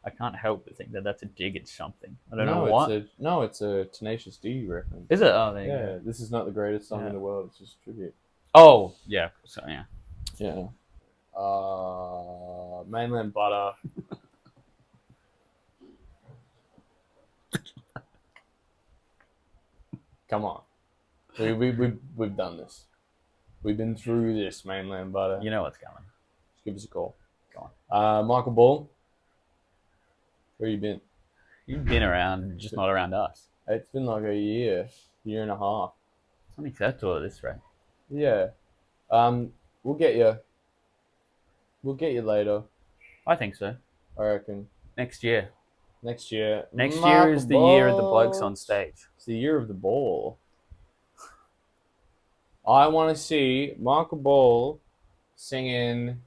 S2: I can't help but think that that's a dig at something. I don't know what.
S1: It's a Tenacious D reference.
S2: Is it? Oh, there you go.
S1: This is not the greatest song in the world. It's just a tribute.
S2: Oh, yeah. So, yeah.
S1: Yeah. Mainland butter. Come on. We've done this. We've been through this, mainland butter.
S2: You know what's coming.
S1: Just give us a call.
S2: Go on.
S1: Michael Ball. Where you been?
S2: You've been around, just not around us.
S1: It's been like a year and a half.
S2: It's only third tour at this rate.
S1: Yeah. We'll get you. We'll get you later.
S2: I think so.
S1: I reckon.
S2: Next year.
S1: Next year
S2: is the year of the blokes on stage.
S1: It's the year of the ball. I want to see Michael Ball singing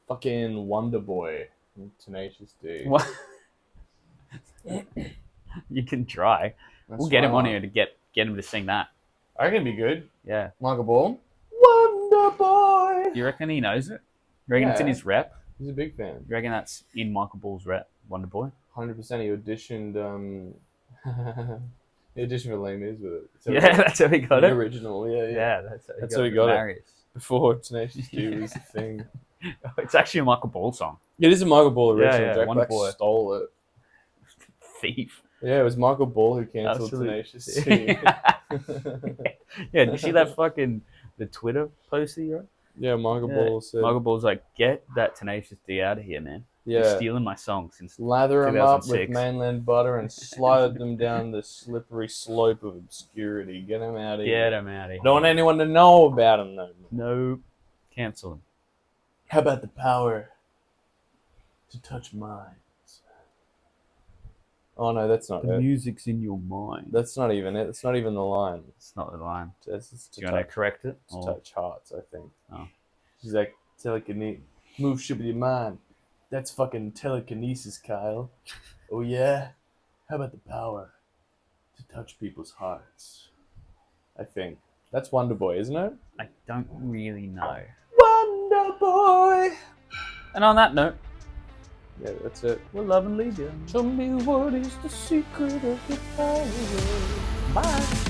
S1: fucking Wonder Boy from Tenacious D.
S2: What? You can try. We'll get him on here to get him to sing that.
S1: I reckon it'd be good.
S2: Yeah.
S1: Michael Ball. Wonder Boy.
S2: You reckon he knows it? You reckon it's in his rep?
S1: He's a big fan.
S2: You reckon that's in Michael Ball's rep, Wonder Boy?
S1: 100%. He auditioned. He auditioned for Les Mis with it.
S2: That's how he got it.
S1: Original, yeah.
S2: That's how he got it.
S1: Before Tenacious D was the thing.
S2: It's actually a Michael Ball song.
S1: It is a Michael Ball original.
S2: Yeah,
S1: Jack
S2: Wonder
S1: Black
S2: Boy.
S1: stole it.
S2: Thief.
S1: Yeah, it was Michael Ball who cancelled Tenacious D.
S2: Yeah, did you see that fucking the Twitter post he wrote?
S1: Yeah, Michael Ball said.
S2: Michael Ball's like, get that Tenacious D out of here, man.
S1: Yeah.
S2: You're stealing my song since
S1: Lather them up with
S2: 2006.
S1: mainland butter and slide them down the slippery slope of obscurity. Get them out of here.
S2: Get him out of here.
S1: Don't want anyone to know about him, though.
S2: Nope. Cancel him.
S1: How about the power to touch minds? Oh, no, that's not
S2: The
S1: it.
S2: music's in your mind.
S1: That's not even it. It's not even the line.
S2: It's not the line.
S1: It's
S2: Do you want to correct it?
S1: To touch hearts, I think.
S2: Oh.
S1: She's like, telekinesis. Move shit with your mind. That's fucking telekinesis, Kyle. Oh, yeah? How about the power to touch people's hearts? I think. That's Wonder Boy, isn't it?
S2: I don't really know.
S1: Wonder Boy!
S2: And on that note,
S1: yeah, that's it.
S2: we'll love and leave you.
S1: Tell me what is the secret of your power.
S2: Bye.